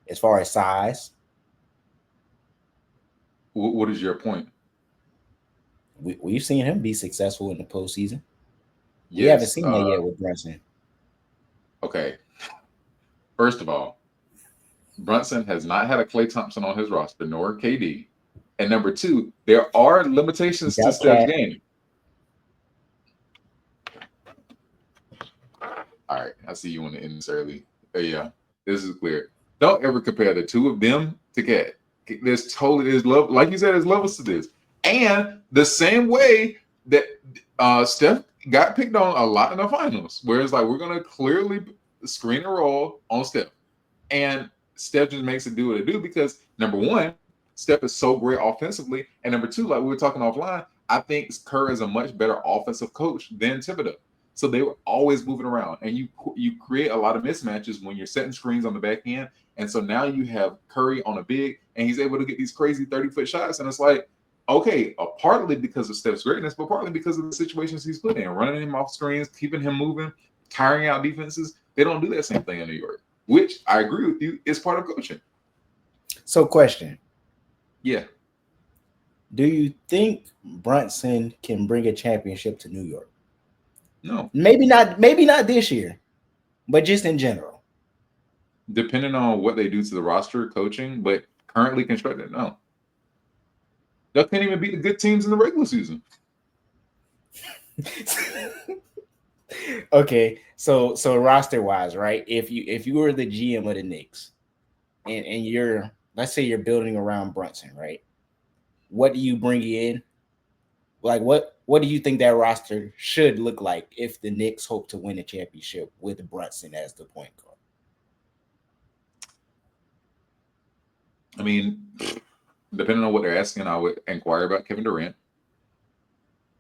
as far as size. What is your point? We've seen him be successful in the postseason. We haven't Yes. seen that yet with Brunson. Okay. First of all, Brunson has not had a Klay Thompson on his roster, nor KD. And number 2, there are limitations to Steph's game. All right, I see you want to end this early. Yeah, this is clear. Don't ever compare the two of them to Cat. There's love, like you said, there's levels to this. And the same way that Steph got picked on a lot in the finals, where it's like we're gonna clearly screen and roll on Steph. And Steph just makes it do what it do because number 1, Steph is so great offensively, and number 2, like we were talking offline, I think Kerr is a much better offensive coach than Thibodeau. So they were always moving around, and you create a lot of mismatches when you're setting screens on the back end. And so now you have Curry on a big, and he's able to get these crazy 30-foot shots. And it's like, okay, partly because of Steph's greatness, but partly because of the situations he's put in, running him off screens, keeping him moving, tiring out defenses. They don't do that same thing in New York, which I agree with you is part of coaching. So, question. Yeah. Do you think Brunson can bring a championship to New York? No. Maybe not this year. but just in general. Depending on what they do to the roster, coaching, but currently constructed, no. They can't even beat the good teams in the regular season. Okay, so roster wise, right? If you were the GM of the Knicks, and you're, let's say you're building around Brunson, right? What do you bring in? Like what do you think that roster should look like if the Knicks hope to win a championship with Brunson as the point guard? I mean, depending on what they're asking, I would inquire about Kevin Durant.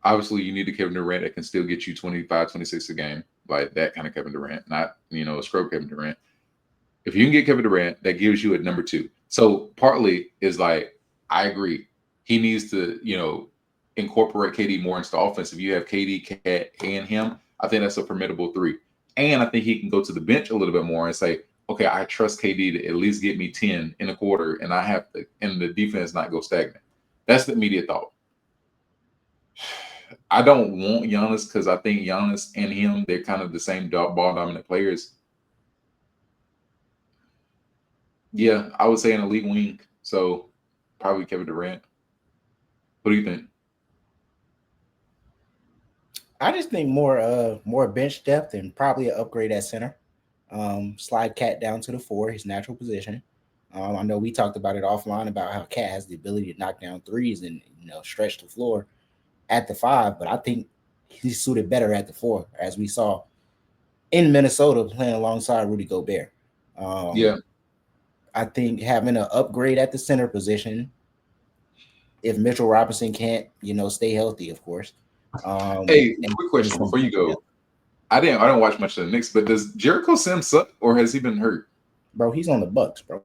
Obviously, you need a Kevin Durant that can still get you 25, 26 a game, like that kind of Kevin Durant, not, a scrub Kevin Durant. If you can get Kevin Durant, that gives you a number two. So partly is like, I agree. He needs to, incorporate KD more into the offense. If you have KD, Cat, and him, I think that's a formidable three. And I think he can go to the bench a little bit more and say, okay, I trust KD to at least get me 10 in a quarter, and I have to, and the defense not go stagnant. That's the immediate thought. I don't want Giannis because I think Giannis and him, they're kind of the same ball dominant players. Yeah, I would say an elite wing. So probably Kevin Durant. What do you think? I just think more bench depth and probably an upgrade at center. Slide Cat down to the four, his natural position. I know we talked about it offline about how Cat has the ability to knock down threes and stretch the floor at the five, but I think he's suited better at the four, as we saw in Minnesota playing alongside Rudy Gobert. Yeah. Um, I think having an upgrade at the center position, if Mitchell Robinson can't, stay healthy, of course. Hey, And quick put question some before you go. I don't watch much of the Knicks, but does Jericho Sims suck or has he been hurt? bro, he's on the Bucks, bro.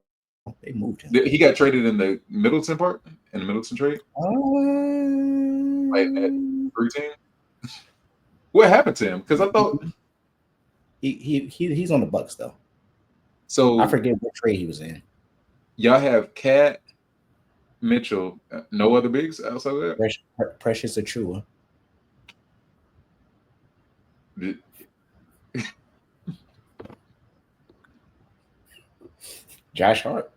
They moved him. He got traded in the Middleton part in the Middleton trade, like at Um, 13. What happened to him? Because I thought he's on the Bucks though. I so. forget what trade he was in. Y'all have Cat Mitchell, no other bigs outside of that. Precious Achua, Josh Hart.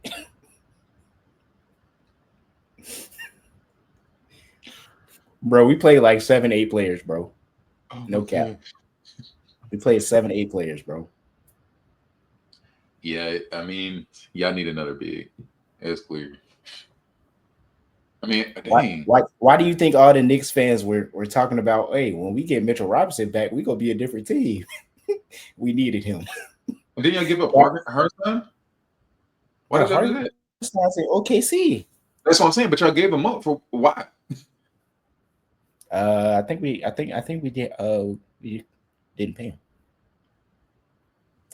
Bro, we played like 7, 8 players, bro. Oh No my cap. god. We played 7, 8 players, bro. Yeah, I mean, y'all need another big. It's clear. I mean, Why, dang. why do you think all the Knicks fans were talking about, hey, when we get Mitchell Robinson back, we gonna be a different team? We needed him. Didn't y'all give up Bro, Herson? Why did y'all do that? Hartenstein in OKC. That's what I'm saying. But y'all gave him up for why? I think we did. We didn't pay him.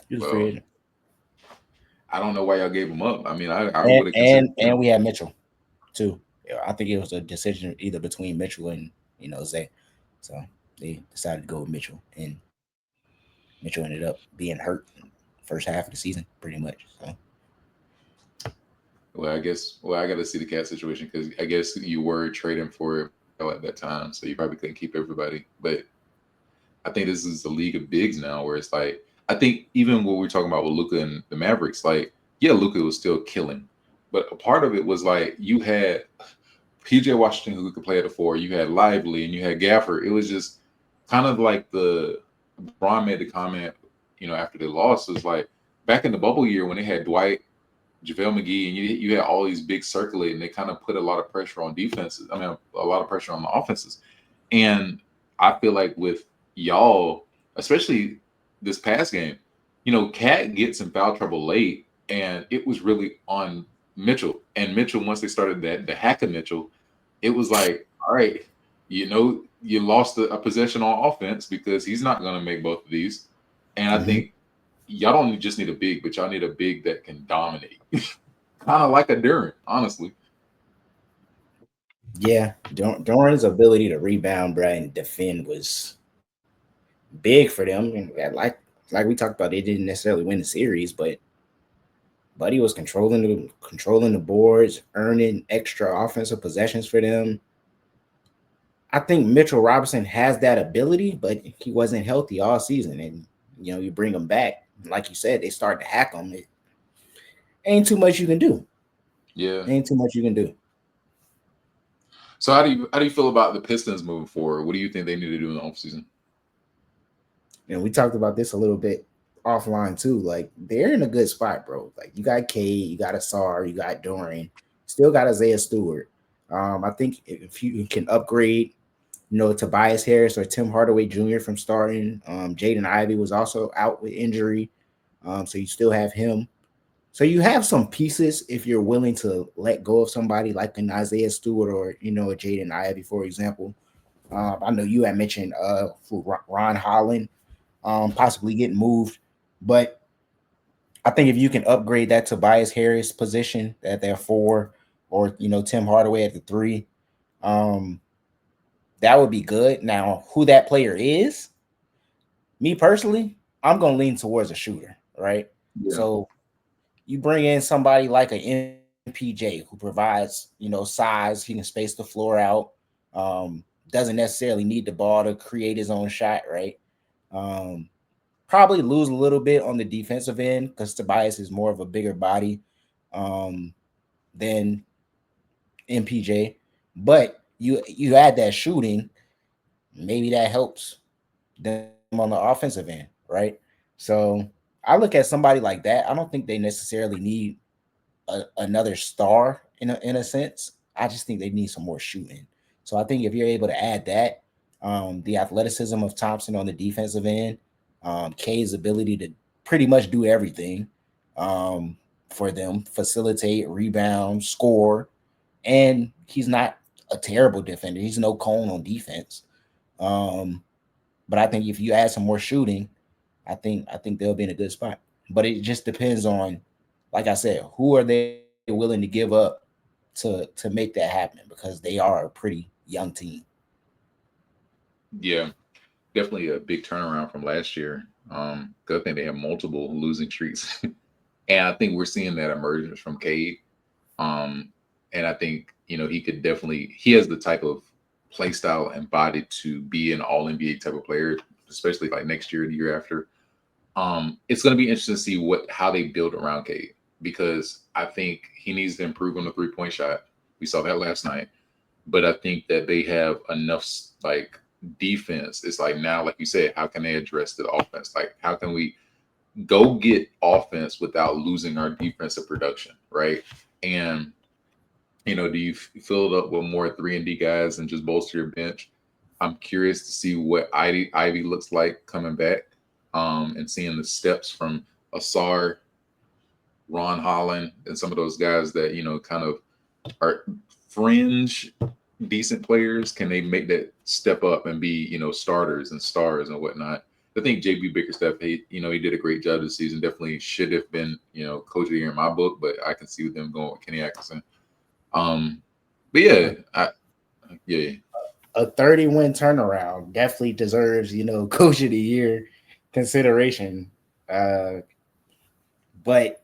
He was free Well, agent. I don't know why y'all gave him up. I mean, I And would have considered and him. and we had Mitchell too. Yeah, I think it was a decision either between Mitchell and Zay. So they decided to go with Mitchell, and Mitchell ended up being hurt first half of the season, pretty much. So Well, I guess. Well, I got to see the Cat situation because I guess you were trading for Melo at that time, so you probably couldn't keep everybody. But I think this is the league of bigs now, where it's like I think even what we're talking about with Luca and the Mavericks, like yeah, Luca was still killing, but a part of it was like you had PJ Washington who could play at the four, you had Lively, and you had Gafford. It was just kind of like the Braun made the comment, after they lost, was like back in the bubble year when they had Dwight, JaVale McGee, and you had all these big circulating. They kind of put a lot of pressure on defenses. I mean, a lot of pressure on the offenses. And I feel like with y'all, especially this past game, Cat gets in foul trouble late, and it was really on Mitchell. And Mitchell, once they started the hack of Mitchell, it was like, all right, you lost a possession on offense because he's not going to make both of these. And I mhm. think y'all don't just need a big, but y'all need a big that can dominate, kind of like a Duran, honestly. Yeah, Doran's ability to rebound, bro, and defend was big for them. And like we talked about, they didn't necessarily win the series, but Buddy was controlling the boards, earning extra offensive possessions for them. I think Mitchell Robinson has that ability, but he wasn't healthy all season. And you bring him back, like you said, they start to hack them. It ain't too much you can do. Yeah. Ain't too much you can do. So how do you feel about the Pistons moving forward? What do you think they need to do in the offseason? And we talked about this a little bit offline too. Like they're in a good spot, bro. Like you got Cade, you got Asar, you got Dorian, still got Isaiah Stewart. I think if you can upgrade, Tobias Harris or Tim Hardaway Jr. from starting. Jaden Ivey was also out with injury, so you still have him. So you have some pieces if you're willing to let go of somebody like an Isaiah Stewart or a Jaden Ivey, for example. I know you had mentioned for Ron Holland possibly getting moved, but I think if you can upgrade that Tobias Harris position at their four, or Tim Hardaway at the three, um, that would be good. Now, who that player is, me personally, I'm gonna lean towards a shooter, right? Yeah. So you bring in somebody like an MPJ who provides, size. He can space the floor out. Um, doesn't necessarily need the ball to create his own shot, right? Um, Probably lose a little bit on the defensive end because Tobias is more of a bigger body um, than MPJ. But you add that shooting, maybe that helps them on the offensive end, right? So I look at somebody like that. I don't think they necessarily need another star in a sense. I just think they need some more shooting. So I think if you're able to add that, the athleticism of Thompson on the defensive end, K's ability to pretty much do everything um, for them, facilitate, rebound, score, and he's not a terrible defender. He's no cone on defense. Um, but I think if you add some more shooting, I think they'll be in a good spot. But it just depends on, like I said, who are they willing to give up to make that happen because they are a pretty young team. Yeah. Definitely a big turnaround from last year. 'Cause I think they have multiple losing streaks. And I think we're seeing that emergence from Cade. Um, and I think, he has the type of play style and body to be an all NBA type of player, especially like next year, the year after. It's gonna be interesting to see how they build around Cade, because I think he needs to improve on the 3-point shot. We saw that last night. But I think that they have enough like defense. It's like now, like you said, how can they address the offense? Like how can we go get offense without losing our defensive production, right? And do you fill it up with more 3-and-D guys and just bolster your bench? I'm curious to see what Ivy looks like coming back, and seeing the steps from Asar, Ron Holland, and some of those guys that kind of are fringe decent players. Can they make that step up and be starters and stars and whatnot? I think JB Bickerstaff, he did a great job this season. Definitely should have been coach of the year in my book, but I can see them going with Kenny Atkinson. Um, but yeah, A, yeah, a 30-win turnaround definitely deserves, coach of the year consideration. Uh, but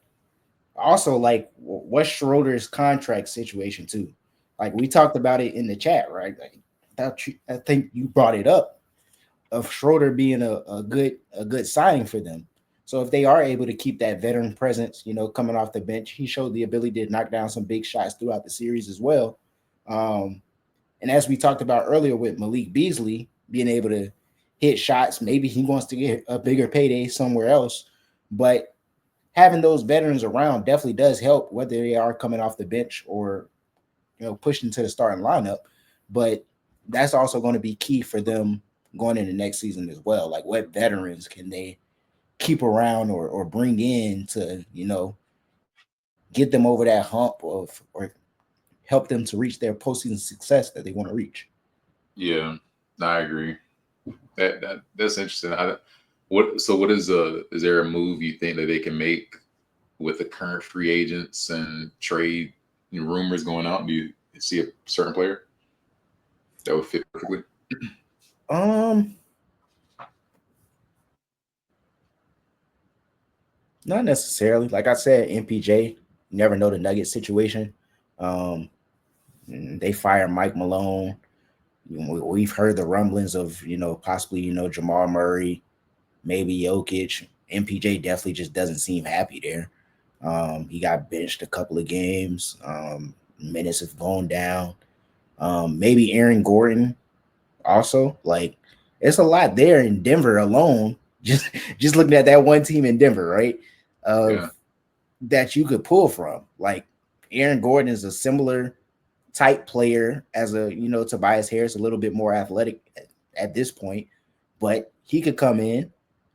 also, like, what's Schroeder's contract situation too? Like we talked about it in the chat, right? Like, I think you brought it up of Schroeder being a good signing for them. So if they are able to keep that veteran presence, coming off the bench, he showed the ability to knock down some big shots throughout the series as well. Um, and as we talked about earlier with Malik Beasley being able to hit shots, maybe he wants to get a bigger payday somewhere else. But having those veterans around definitely does help, whether they are coming off the bench or pushed into the starting lineup. But that's also going to be key for them going into next season as well. Like what veterans can they keep around or bring in to get them over that hump or help them to reach their postseason success that they want to reach. yeah. I agree. That's interesting. What is there a move you think that they can make with the current free agents and trade rumors going out? Do you see a certain player that would fit perfectly? Um, Not necessarily. Like I said, MPJ. You never know the Nugget situation. Um, they fire Mike Malone. We've heard the rumblings of possibly Jamal Murray, maybe Jokic. MPJ definitely just doesn't seem happy there. He got benched a couple of games. Minutes have gone down. Maybe Aaron Gordon also. Like it's a lot there in Denver alone. Just looking at that one team in Denver, right? Of Yeah. that you could pull from. Like Aaron Gordon is a similar type player as a Tobias Harris, a little bit more athletic at this point, but he could come in.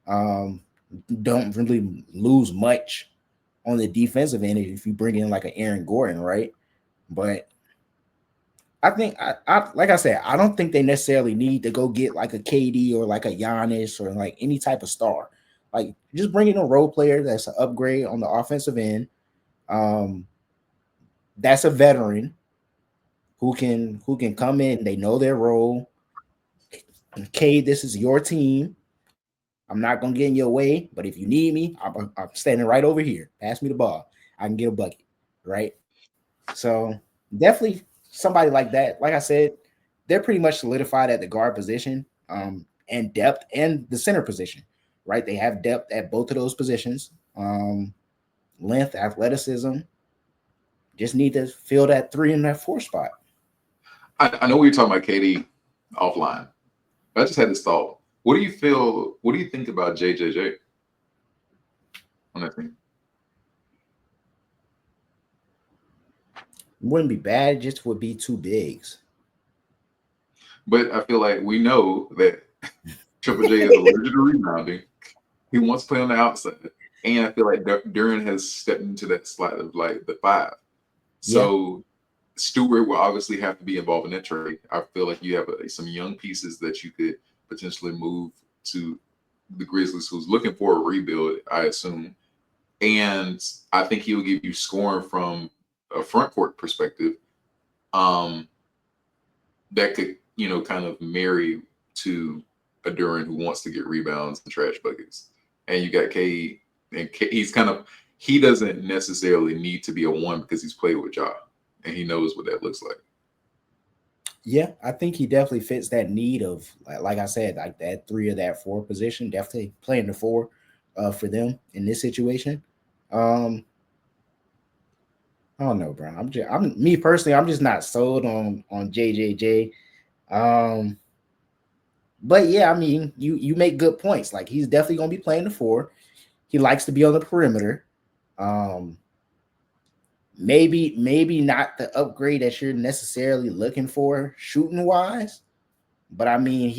Um, don't really lose much on the defensive end if you bring in like an Aaron Gordon, right? But I think I like I said, I don't think they necessarily need to go get like a KD or like a Giannis or like any type of star. Like just bring in a role player that's an upgrade on the offensive end. Um, that's a veteran who can come in. They know their role. Okay, this is your team. I'm not gonna get in your way, but if you need me, I'm standing right over here. Pass me the ball. I can get a bucket, right? So definitely somebody like that. Like I said, they're pretty much solidified at the guard position, and depth and the center position, right? They have depth at both of those positions. Length, athleticism. Just need to fill that 3 and that 4 spot. I know we were talking about KD offline. I just had this thought. What do you feel? What do you think about JJJ on that team? Wouldn't be bad, just would be too bigs. But I feel like we know that Triple J is allergic to rebounding. He wants to play on the outside, and I feel like Duran has stepped into that slot of like the five. Yeah, So Stewart will obviously have to be involved in that trade. I feel like you have some young pieces that you could potentially move to the Grizzlies, who's looking for a rebuild, I assume. And I think he'll give you scoring from a front court perspective. Um, that could, kind of marry to a Duran who wants to get rebounds and trash buckets. And you got K, and he's kind of he doesn't necessarily need to be a one because he's played with Ja and he knows what that looks like. yeah, I think he definitely fits that need of like I said, like that 3 or that 4 position. Definitely playing the 4 for them in this situation. Um, I don't know, bro. I'm me personally. I'm just not sold on JJJ. Um, but yeah, I mean, you make good points. Like he's definitely gonna be playing the 4. He likes to be on the perimeter. Um, maybe not the upgrade that you're necessarily looking for shooting wise, but I mean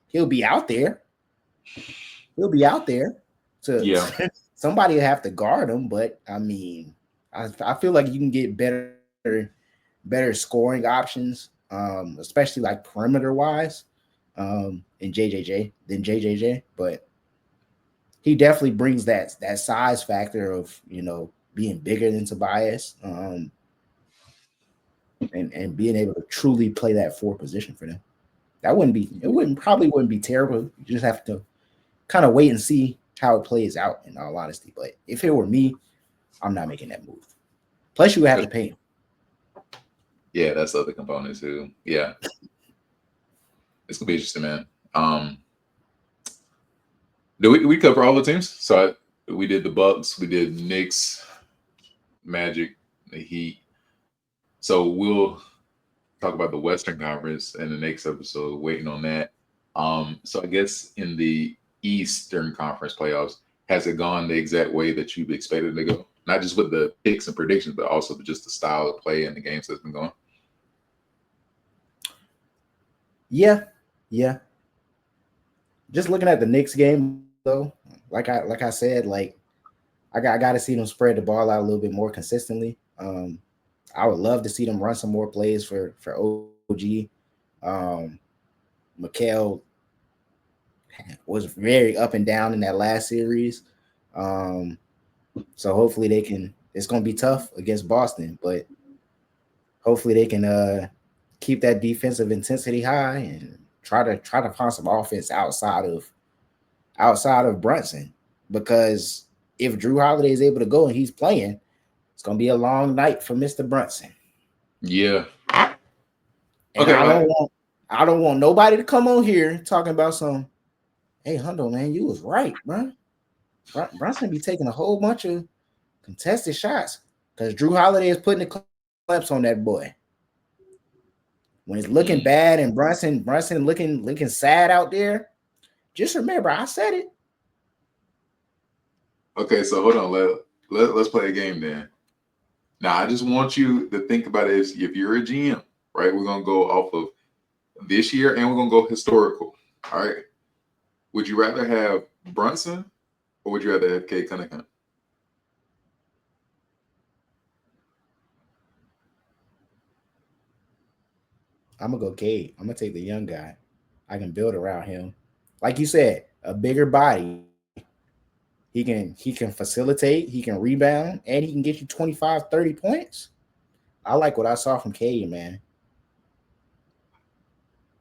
he'll be out there. He'll be out there to Yeah, somebody will have to guard him. But I mean, I feel like you can get better scoring options, especially like perimeter wise, in JJJ than JJJ. But he definitely brings that size factor of being bigger than Tobias, and being able to truly play that 4 position for them. That wouldn't be it wouldn't probably wouldn't be terrible. You just have to kind of wait and see how it plays out. In all honesty, but if it were me, I'm not making that move. Plus, you would have to pay him. yeah, that's the other component too. Yeah, it's gonna be interesting, man. Um, do we cover all the teams? So we did the Bucks, we did Knicks, Magic, the Heat. So we'll talk about the Western Conference in the next episode. Waiting on that. So I guess in the Eastern Conference playoffs, has it gone the exact way that you've expected it to go? Not just with the picks and predictions, but also just the style of play and the games that's been going. Yeah, yeah. Just looking at the Knicks game though, like I said, like I got to see them spread the ball out a little bit more consistently. I would love to see them run some more plays for OG. Um, Mikal was very up and down in that last series. Um, so hopefully they can. It's going to be tough against Boston, but hopefully they can keep that defensive intensity high and try to find some offense outside of Brunson, because if Drew Holiday is able to go and he's playing, it's going to be a long night for Mr. Brunson. Yeah. And Okay. Right. I don't want nobody to come on here talking about some. Hey, Hundo, man, you was right, bro. Brunson be taking a whole bunch of contested shots because Drew Holiday is putting the clamps on that boy. When it's looking Mm. bad and Brunson looking sad out there, just remember I said it. Okay, so hold on. Let's play a game then. Now, I just want you to think about it as if you're a GM, right? We're gonna go off of this year and we're gonna go historical. All right. Would you rather have Brunson or would you rather have Kay Cunningham? I'm gonna go Cade. I'm gonna take the young guy. I can build around him. Like you said, a bigger body. He can facilitate, he can rebound, and he can get you 25, 30 points. I like what I saw from Cade, man.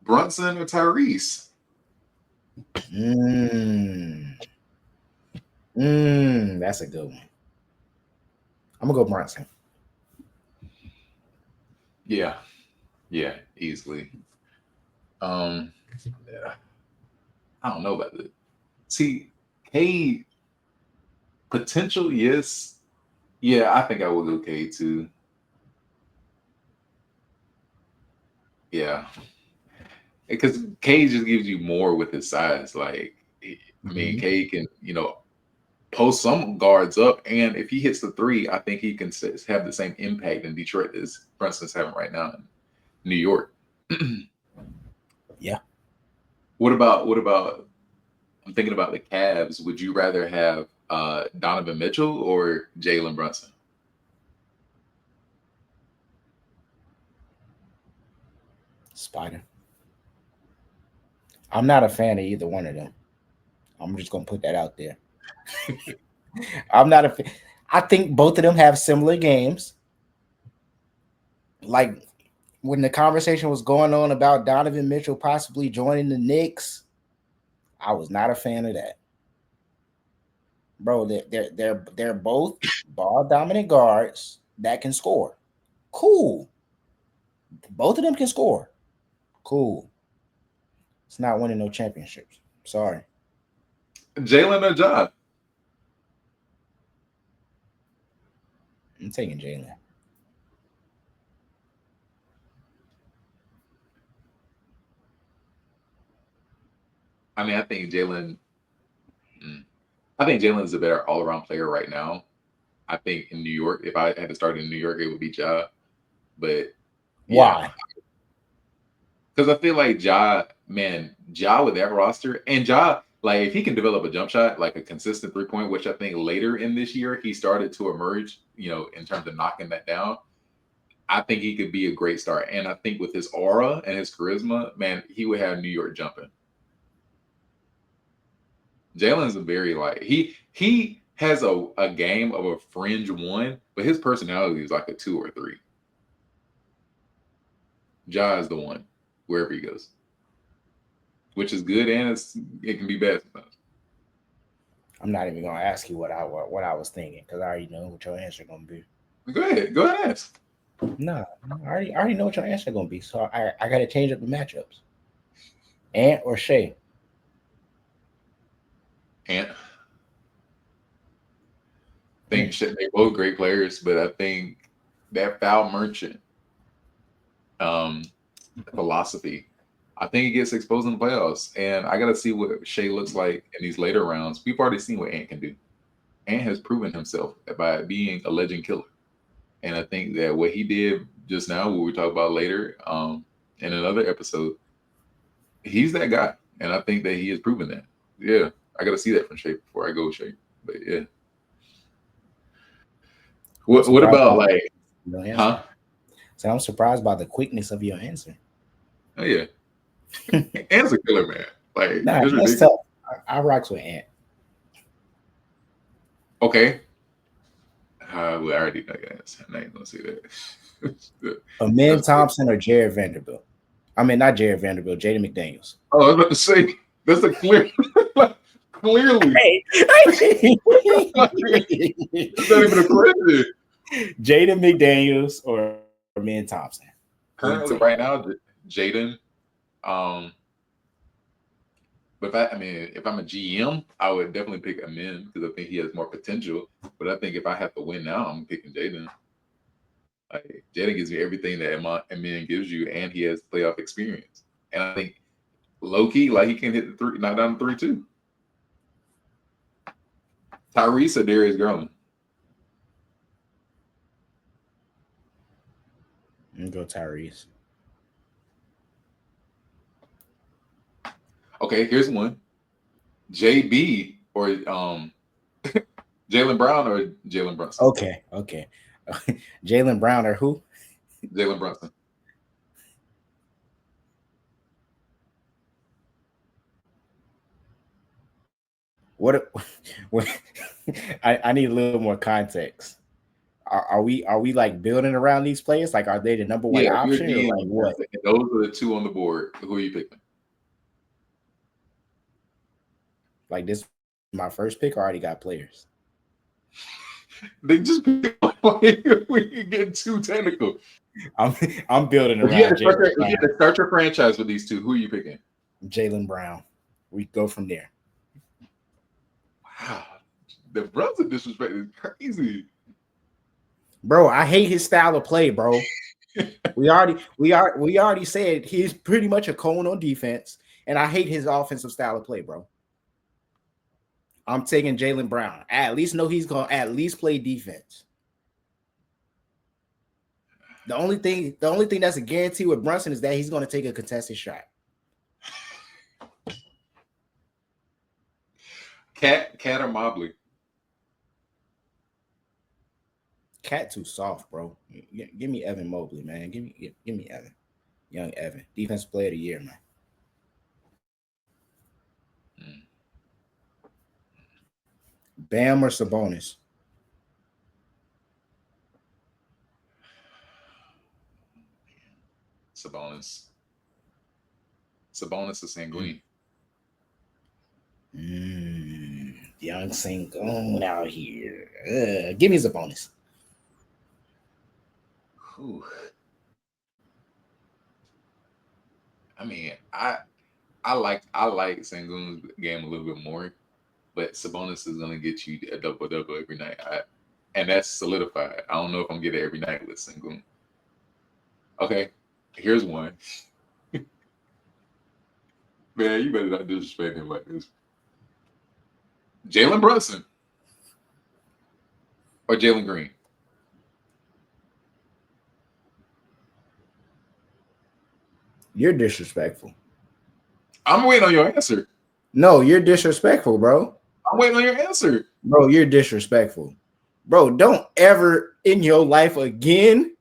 Brunson or Tyrese? Mmm. That's a good one. I'm gonna go Brunson. Yeah, yeah, easily. Yeah, I don't know about it. See, Cade potential, yes. Yeah, I think I will go Cade too. Yeah, because Cade just gives you more with his size. Like, I mean, Mhm. Cade can, post some guards up, and if he hits the three, I think he can have the same impact in Detroit as Brunson's having right now in New York. Yeah. what about? I'm thinking about the Cavs. Would you rather have Donovan Mitchell or Jalen Brunson? Spider. I'm not a fan of either one of them. I'm just gonna put that out there. I'm not a fan. I think both of them have similar games. Like when the conversation was going on about Donovan Mitchell possibly joining the Knicks, I was not a fan of that. Bro, they're both ball dominant guards that can score. Cool. Both of them can score. Cool. It's not winning no championships. Sorry. Jalen or Ja? I'm taking Jalen. I mean, mm, I think Jalen is a better all around player right now. I think in New York, if I had to start in New York, it would be Ja. But yeah, Why? because I feel like Ja with that roster, and Ja, like if he can develop a jump shot, like a consistent 3 point, which I think later in this year he started to emerge, in terms of knocking that down. I think he could be a great start, and I think with his aura and his charisma, man, he would have New York jumping. Jalen's a very like he has a game of a fringe one, but his personality is like a two or three. Ja is the one wherever he goes, which is good and it can be bad sometimes. I'm not even gonna ask you what I was thinking because I already know what your answer gonna be. Go ahead, ask. No, I already know what your answer gonna be. So I gotta change up the matchups. Ant or Shay? And I Mm. think they're both great players, but I think that foul merchant um, philosophy, I think it gets exposed in the playoffs, and I got to see what Shea looks like in these later rounds. We've already seen what Ant can do. Ant has proven himself by being a legend killer. And I think that what he did just now, what we talk about later, in another episode, he's that guy. And I think that he has proven that. Yeah. I gotta see that from Shay before I go with Shay. But yeah. I'm What surprised about by like your answer. huh? So I'm surprised by the quickness of your answer. Oh yeah. Ant's a killer, man. Like Nah, it's that's ridiculous. tough. I rocks with Ant. Okay. Well, I already know your answer. I'm not even gonna say that. Amin That's good. Thompson or Jared Vanderbilt? I mean, not Jared Vanderbilt. Jaden McDaniels. Oh, I was about to say that's a clear clearly. Hey, It's not even a question. Jaden McDaniels or Amin Thompson? Who you Currently take? right now, Jaden. Um, But if I'm a GM, I would definitely pick Amin because I think he has more potential. But I think if I have to win now, I'm picking Jaden. Like Jaden gives me everything that Amin gives you, and he has playoff experience. And I think Loki, like he can hit the three, knock down the three too. Tyrese or Darius Garland. I'm gonna go Tyrese. Okay, here's one: JB or Jalen Brown or Jalen Brunson. Okay. Jalen Brown or who? Jalen Brunson. What? What? I need a little more context. Are we like building around these players? Like, are they the number one Yeah, if you're a option or like GM, what? and those are the two on the board. Who are you picking? Like, this is my first pick. Or already got players. They just pick one. We can get too technical. I'm I'm building If you had around to start Jalen your, if you Brown. had to start your franchise with these two, who are you picking? Jalen Brown. We go from there. Wow, the Brunson disrespect is crazy. Bro, I hate his style of play, bro. We already said he's pretty much a cone on defense, and I hate his offensive style of play, bro. I'm taking Jalen Brown. I at least know he's gonna at least play defense. The only thing that's a guarantee with Brunson is that he's gonna take a contested shot. Cat or Mobley? Cat too soft, bro. Give me Evan Mobley, man. Give me Evan. Young Evan. Defensive player of the year, man. Hmm. Bam or Sabonis? Sabonis. Sabonis or Sanguine? Young Sengun out here. Give me Sabonis. Whew. I mean, I like Sangoon's game a little bit more, but Sabonis is gonna get you a double double every night. And that's solidified. I don't know if I'm getting it every night with Sangoon. Okay, here's one. Man, you better not disrespect him like this. Jalen Brunson or Jalen Green? You're disrespectful. I'm waiting on your answer. No, you're disrespectful, bro. I'm waiting on your answer. Bro, you're disrespectful. Bro, don't ever in your life again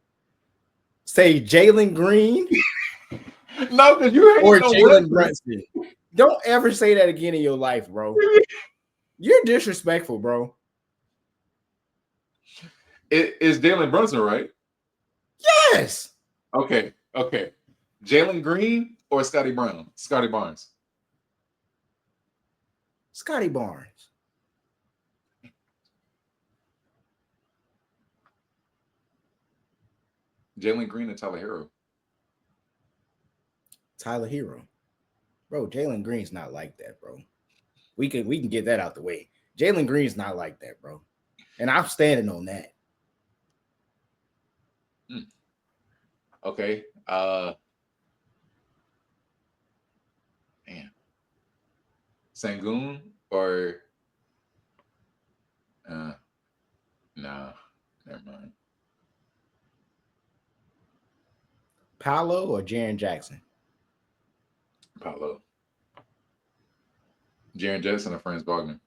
say Jalen Green No, because you or hating on Jalen Brunson. Brunson. Don't ever say that again in your life, bro. You're disrespectful, bro. It is Jalen Brunson, right? Yes. Okay. Jalen Green or Scotty Brown? Scotty Barnes. Scotty Barnes. Jalen Green and Tyler Hero. Tyler Hero. Bro, Jalen Green's not like that, bro. We can get that out the way. Jalen Green's not like that, bro. And I'm standing on that. Hmm. Okay. Man. Sangoon or uh nah, never mind. Paolo or Jaren Jackson? Paulo. Jaron Jackson or Franz Wagner.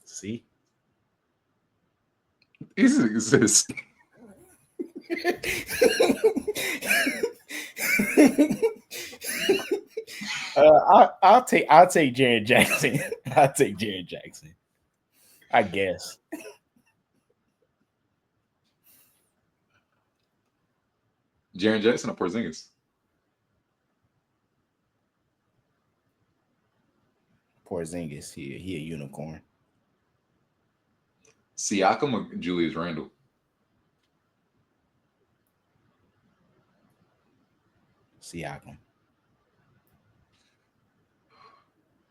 See? These exist. I'll take Jared Jackson. I'll take Jared Jackson. I guess. Jaron Jackson or Porzingis. Porzingis, he a unicorn. Siakam or Julius Randle. Siakam.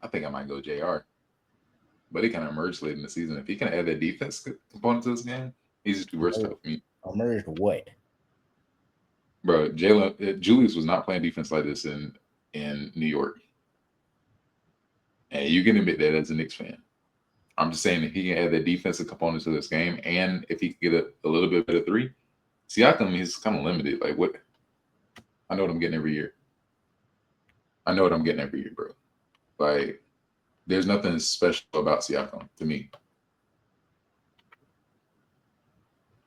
I think I might go JR. But he kind of emerged late in the season. If he can add that defense component to this game, he's just too versatile for me. Emerged what? Bro, Julius was not playing defense like this in New York. And you can admit that as a Knicks fan. I'm just saying if he can add that defensive component to this game, and if he can get a little bit better three, Siakam is kind of limited. Like what? I know what I'm getting every year. Bro. Like there's nothing special about Siakam to me.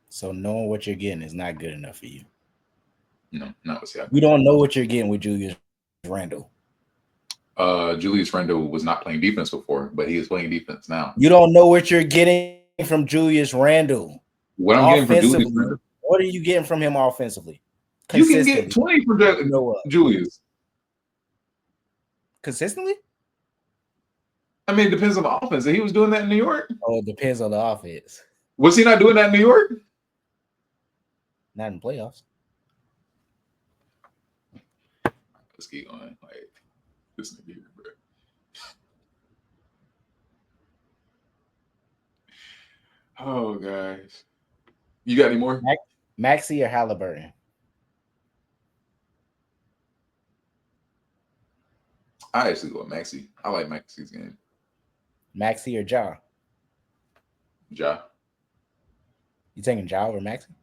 So knowing what you're getting is not good enough for you. No, not with Siakam. You don't know what you're getting with Julius Randle. Julius Randle was not playing defense before, but he is playing defense now. You don't know what you're getting from Julius Randle. What I'm getting from Julius Randle. What are you getting from him offensively? You can get 20 from Julius. Consistently? I mean, it depends on the offense. He was doing that in New York. Oh, it depends on the offense. Was he not doing that in New York? Not in playoffs. Let's keep going. Like this nigga here, bro. Oh, guys. You got any more? Maxey or Halliburton? I actually go with Maxey. I like Maxey's game. Maxey or Ja? Ja. You taking Ja over Maxey?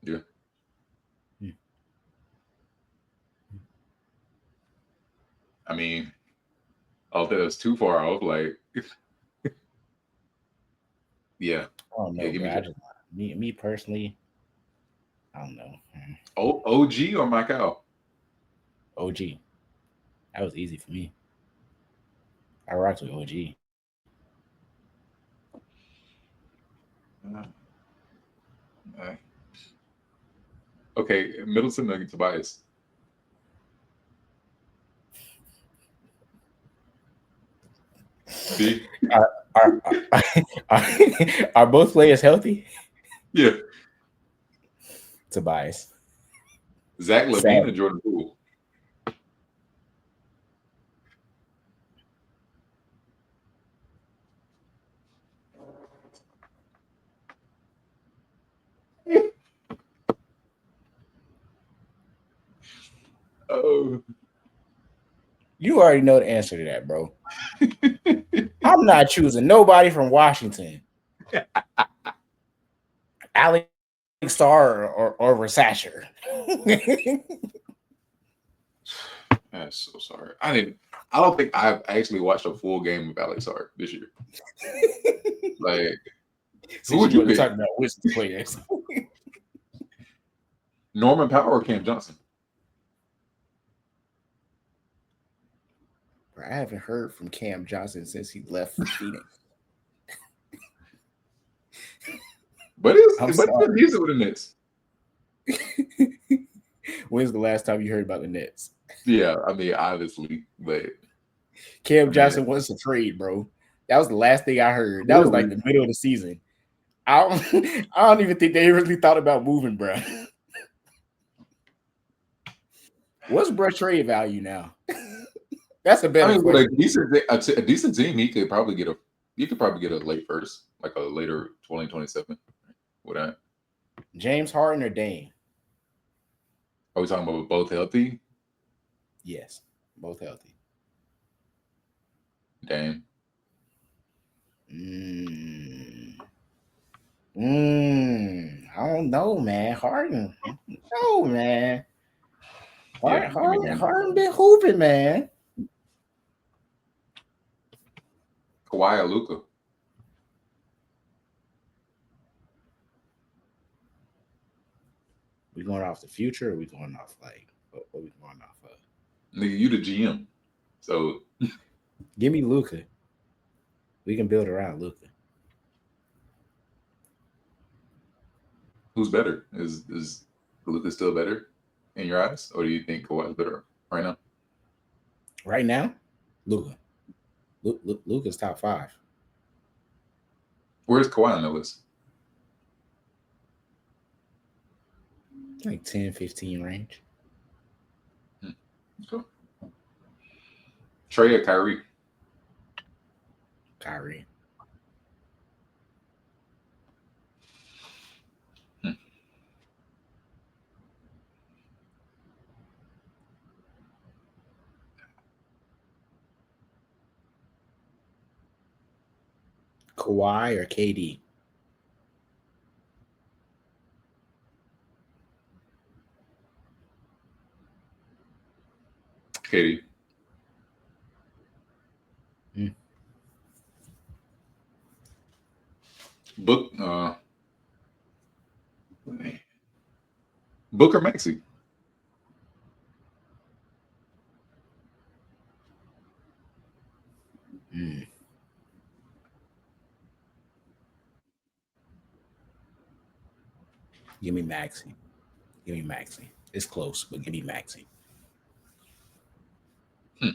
Yeah. I mean, I don't think that's too far off. Like, yeah. Oh no, yeah, me personally, I don't know. OG or Michael? OG. That was easy for me. I rocked with OG. Okay, Middleton or Tobias? See? Are both players healthy? Yeah. Tobias. Zach LaVine or Jordan Poole? Oh. You already know the answer to that, bro. I'm not choosing nobody from Washington. Alex Starr or Rasasher. I'm so sorry. I don't think I've actually watched a full game of Alex Starr this year. Like, who would you be talking about? Which players? Norman Powell or Cam Johnson? I haven't heard from Cam Johnson since he left for Phoenix. But it's decent with the Nets. When's the last time you heard about the Nets? Yeah, I mean, obviously, but Cam Johnson wants to trade, bro. That was the last thing I heard. That was like the middle of the season. I don't even think they really thought about moving, bro. What's bro trade value now? That's a better question. A decent team, you could probably get a late first, like a later 2027. Would I? James Harden or Dame? Are we talking about both healthy? Yes, both healthy. Dame. I don't know, man. Harden. No, man. Harden been hooping, man. Kawhi or Luka? We going off the future, or we going off like what we going off of? Nigga, you the GM, so give me Luka. We can build around Luka. Who's better? Is Luka still better in your eyes, or do you think Kawhi's better right now? Right now, Luka. Luka's top 5. Where's Kawhi on the list? Like 10, 15 range. Cool. Trey or Kyrie? Kyrie. Hmm. Kawhi or KD? Katie. Mm. Book. Book or Maxi? Mm. Give me Maxi. Give me Maxi. It's close, but give me Maxi. Hmm.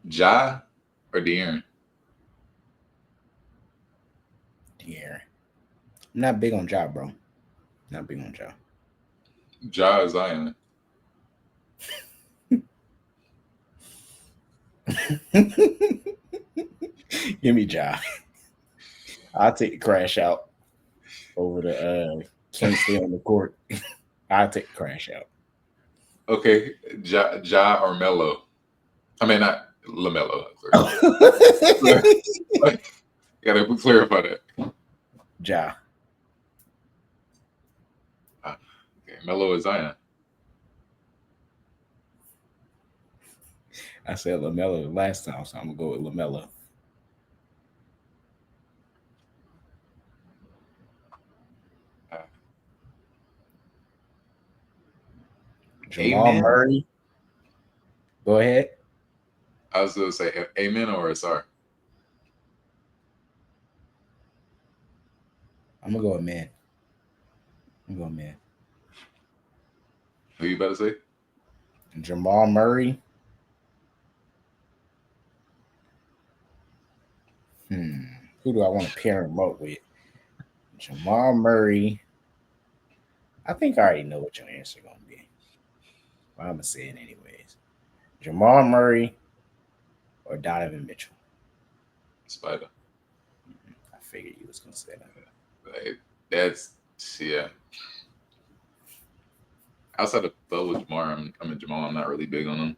Ja or De'Aaron? Yeah. I'm not big on job, bro. Not big on job. Ja or Zion? Give me job. I'll take the crash out over the can't stay on the court. I'll take the crash out. Okay, Ja or Melo? I mean, not Lamelo. Gotta clarify that. Ja. Okay, Melo or Zion? I said LaMelo last time, so I'm gonna go with LaMelo. Uh, Jamal Amen. Murray. Go ahead. I was gonna say Amen or Asar. I'm gonna go with man. I'm going man. Who you about to say? Jamal Murray. Hmm. Who do I want to pair him up with? Jamal Murray. I think I already know what your answer gonna be. But I'm gonna say it anyways. Jamal Murray or Donovan Mitchell. Spider. I figured you was gonna say that. Like, that's yeah. Outside of Bo with Jamar, I mean Jamal. I'm not really big on him,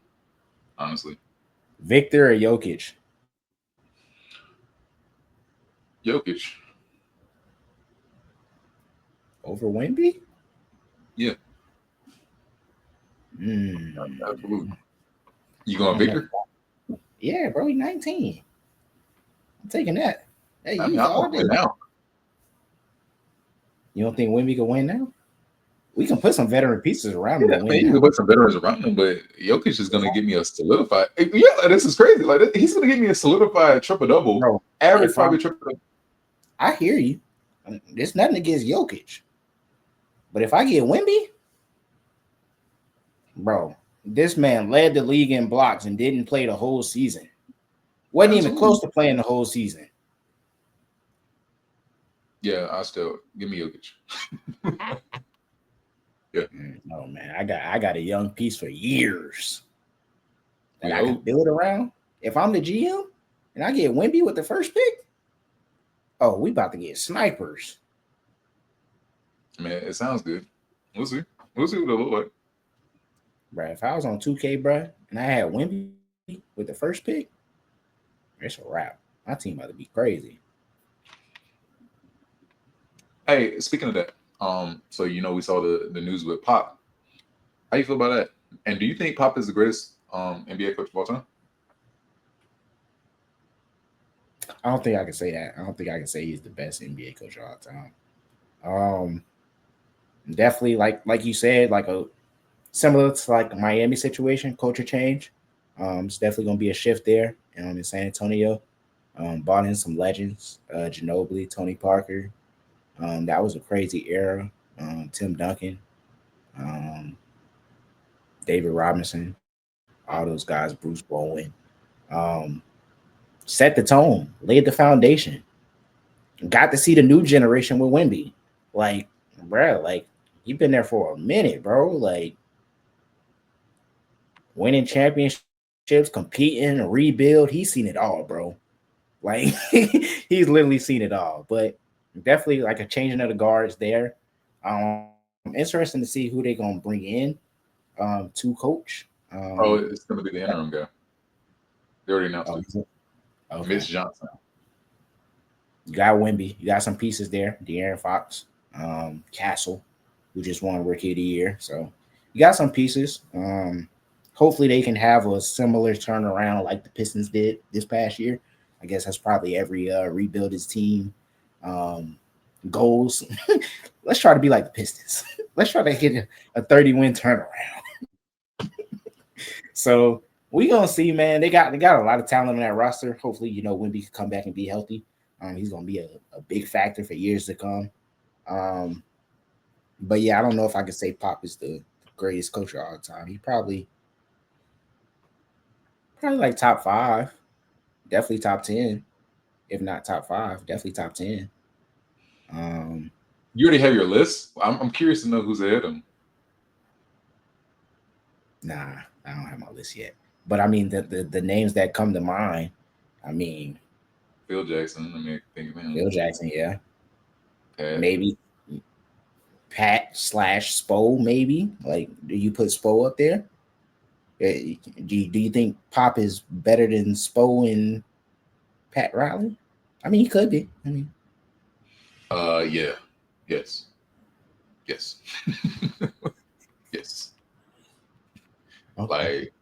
honestly. Victor or Jokic? Jokic. Over Wemby? Yeah, absolutely. Mm. You I going don't know. Victor? Yeah, bro, he's 19. I'm taking that. Hey, I mean, use I all don't win day. now. You don't think Wemby can win now? We can put some veteran pieces around him Yeah, to I mean, win you can now. put some veterans around him, but Jokic is going to give me a solidified. Yeah, this is crazy. Like he's going to give me a solidified triple double, Bro, average if probably I'm triple double. I hear you. There's nothing against Jokic. But if I get Wemby, bro, this man led the league in blocks and didn't play the whole season. Wasn't even Absolutely. close to playing the whole season. Yeah, I still give me Jokic. Yeah, No, man. I got a young piece for years that we I can hope. build around. If I'm the GM and I get Wemby with the first pick, oh, we about to get snipers. Man, it sounds good. We'll see. We'll see what it look like. Bro, if I was on 2K, bro, and I had Wemby with the first pick, it's a wrap. My team about to be crazy. Hey, speaking of that, so we saw the news with Pop. How you feel about that? And do you think Pop is the greatest NBA coach of all time? I don't think I can say that. I don't think I can say he's the best NBA coach of all time. Um, Definitely, like you said, like a similar to like the Miami situation, culture change. It's definitely gonna be a shift there in San Antonio. Brought in some legends, Ginobili, Tony Parker. That was a crazy era. Tim Duncan, um, David Robinson, all those guys, Bruce Bowen. Um, Set the tone, laid the foundation. Got to see the new generation with Wemby. Like, bruh, like he been there for a minute, bro. Like winning championships, competing, rebuild. He's seen it all, bro. Like he's literally seen it all. But definitely like a changing of the guards there. Interesting to see who they gonna bring in to coach. Oh, it's going to be the interim guy. They already Oh, announced it. is it? Okay. Mitch Johnson. You got Wimby. You got some pieces there. De'Aaron Fox, Castle, who just won Rookie of the Year. So you got some pieces. Hopefully they can have a similar turnaround like the Pistons did this past year. I guess that's probably every rebuild his team um, goals. Let's try to be like the Pistons. Let's try to get a 30-win turnaround. So we gonna see, man. They got a lot of talent on that roster. Hopefully, Wimby can come back and be healthy. He's gonna be a big factor for years to come. Um, but yeah, I don't know if I can say Pop is the greatest coach of all time. He probably like top five, definitely top 10, if not top five, definitely top 10. Um, You already have your list. I'm curious to know who's ahead of him. nah, I don't have my list yet. But I mean, the names that come to mind. I mean, Phil Jackson. I mean, think of him. Phil Jackson, yeah, Pat. maybe Pat slash Spo, maybe. Like, do you put Spo up there? Do you think Pop is better than Spo and Pat Riley? I mean, he could be. I mean, Yeah. Yes. Yes. Yes. okay. Like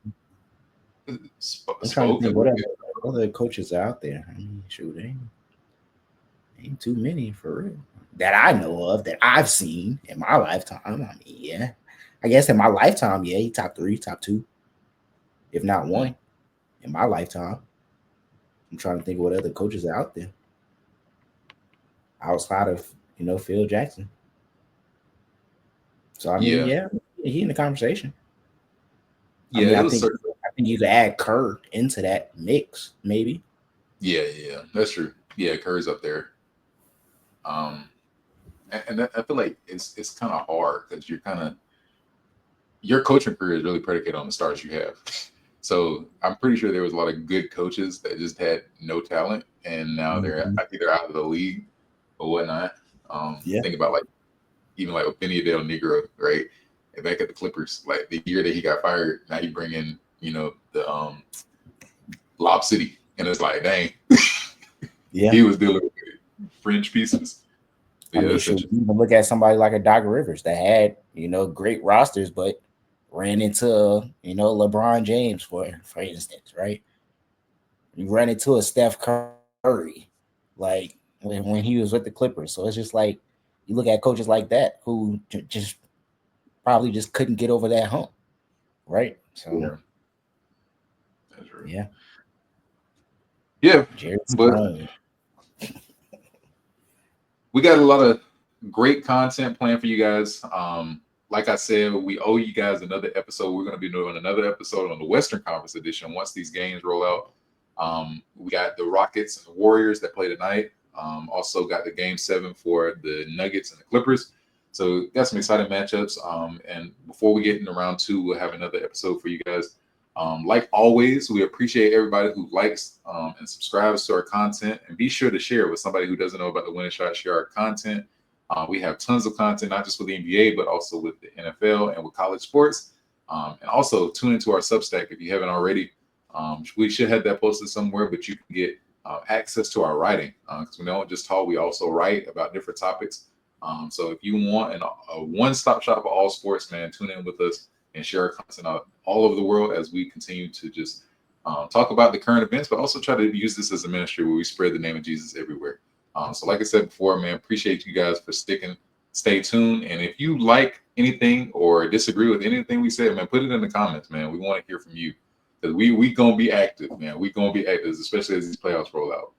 I'm trying to Spoke think could what be other coaches are out there. I mean, shoot, ain't too many for real that I know of that I've seen in my lifetime. I mean, yeah, I guess in my lifetime, yeah, he top three, top two, if not good. one, in my lifetime. I'm trying to think what other coaches are out there outside of Phil Jackson. So I mean, Yeah. yeah, he in the conversation. I Yeah, mean, it I was think certain. I think you could add Kerr into that mix, maybe. Yeah, yeah, that's true. Yeah, Curry's up there. Um, I feel like it's kind of hard because you're kind of your coaching career is really predicated on the stars you have. So I'm pretty sure there was a lot of good coaches that just had no talent, and now they're Mhm. either out of the league or whatnot. Yeah, Think about like even like with Benny Del Negro, right? And back at the Clippers, like the year that he got fired, now you bring in the Lob City, and it's like dang, yeah. he was dealing with fringe pieces. But I yeah, mean, that's should interesting. we even look at somebody like a Doc Rivers that had great rosters, but ran into LeBron James for instance, right? You ran into a Steph Curry, like when he was with the Clippers. So it's just like you look at coaches like that who just probably just couldn't get over that hump, right? So Yeah, that's true. yeah, Yeah, Jerry but Stone. we got a lot of great content planned for you guys. Like I said, we owe you guys another episode. We're going to be doing another episode on the Western Conference edition once these games roll out. We got the Rockets and the Warriors that play tonight. Also got the game 7 for the Nuggets and the Clippers. So got some exciting matchups. And before we get into round 2, we'll have another episode for you guys. Like always, we appreciate everybody who likes and subscribes to our content, and be sure to share it with somebody who doesn't know about the Winning Shot. Share our content. We have tons of content, not just with the NBA, but also with the NFL and with college sports. And also tune into our Substack if you haven't already. We should have that posted somewhere, but you can get access to our writing because we don't just talk; we also write about different topics. So if you want a one-stop shop for all sports, man, tune in with us and share our content out all over the world as we continue to just talk about the current events, but also try to use this as a ministry where we spread the name of Jesus everywhere. So, like I said before, man, appreciate you guys for sticking. Stay tuned, and if you like anything or disagree with anything we said, man, put it in the comments, man. We want to hear from you because we gonna be active, man. We gonna be active, especially as these playoffs roll out.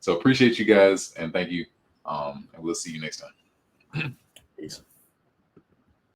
So, appreciate you guys and thank you. And we'll see you next time. Peace.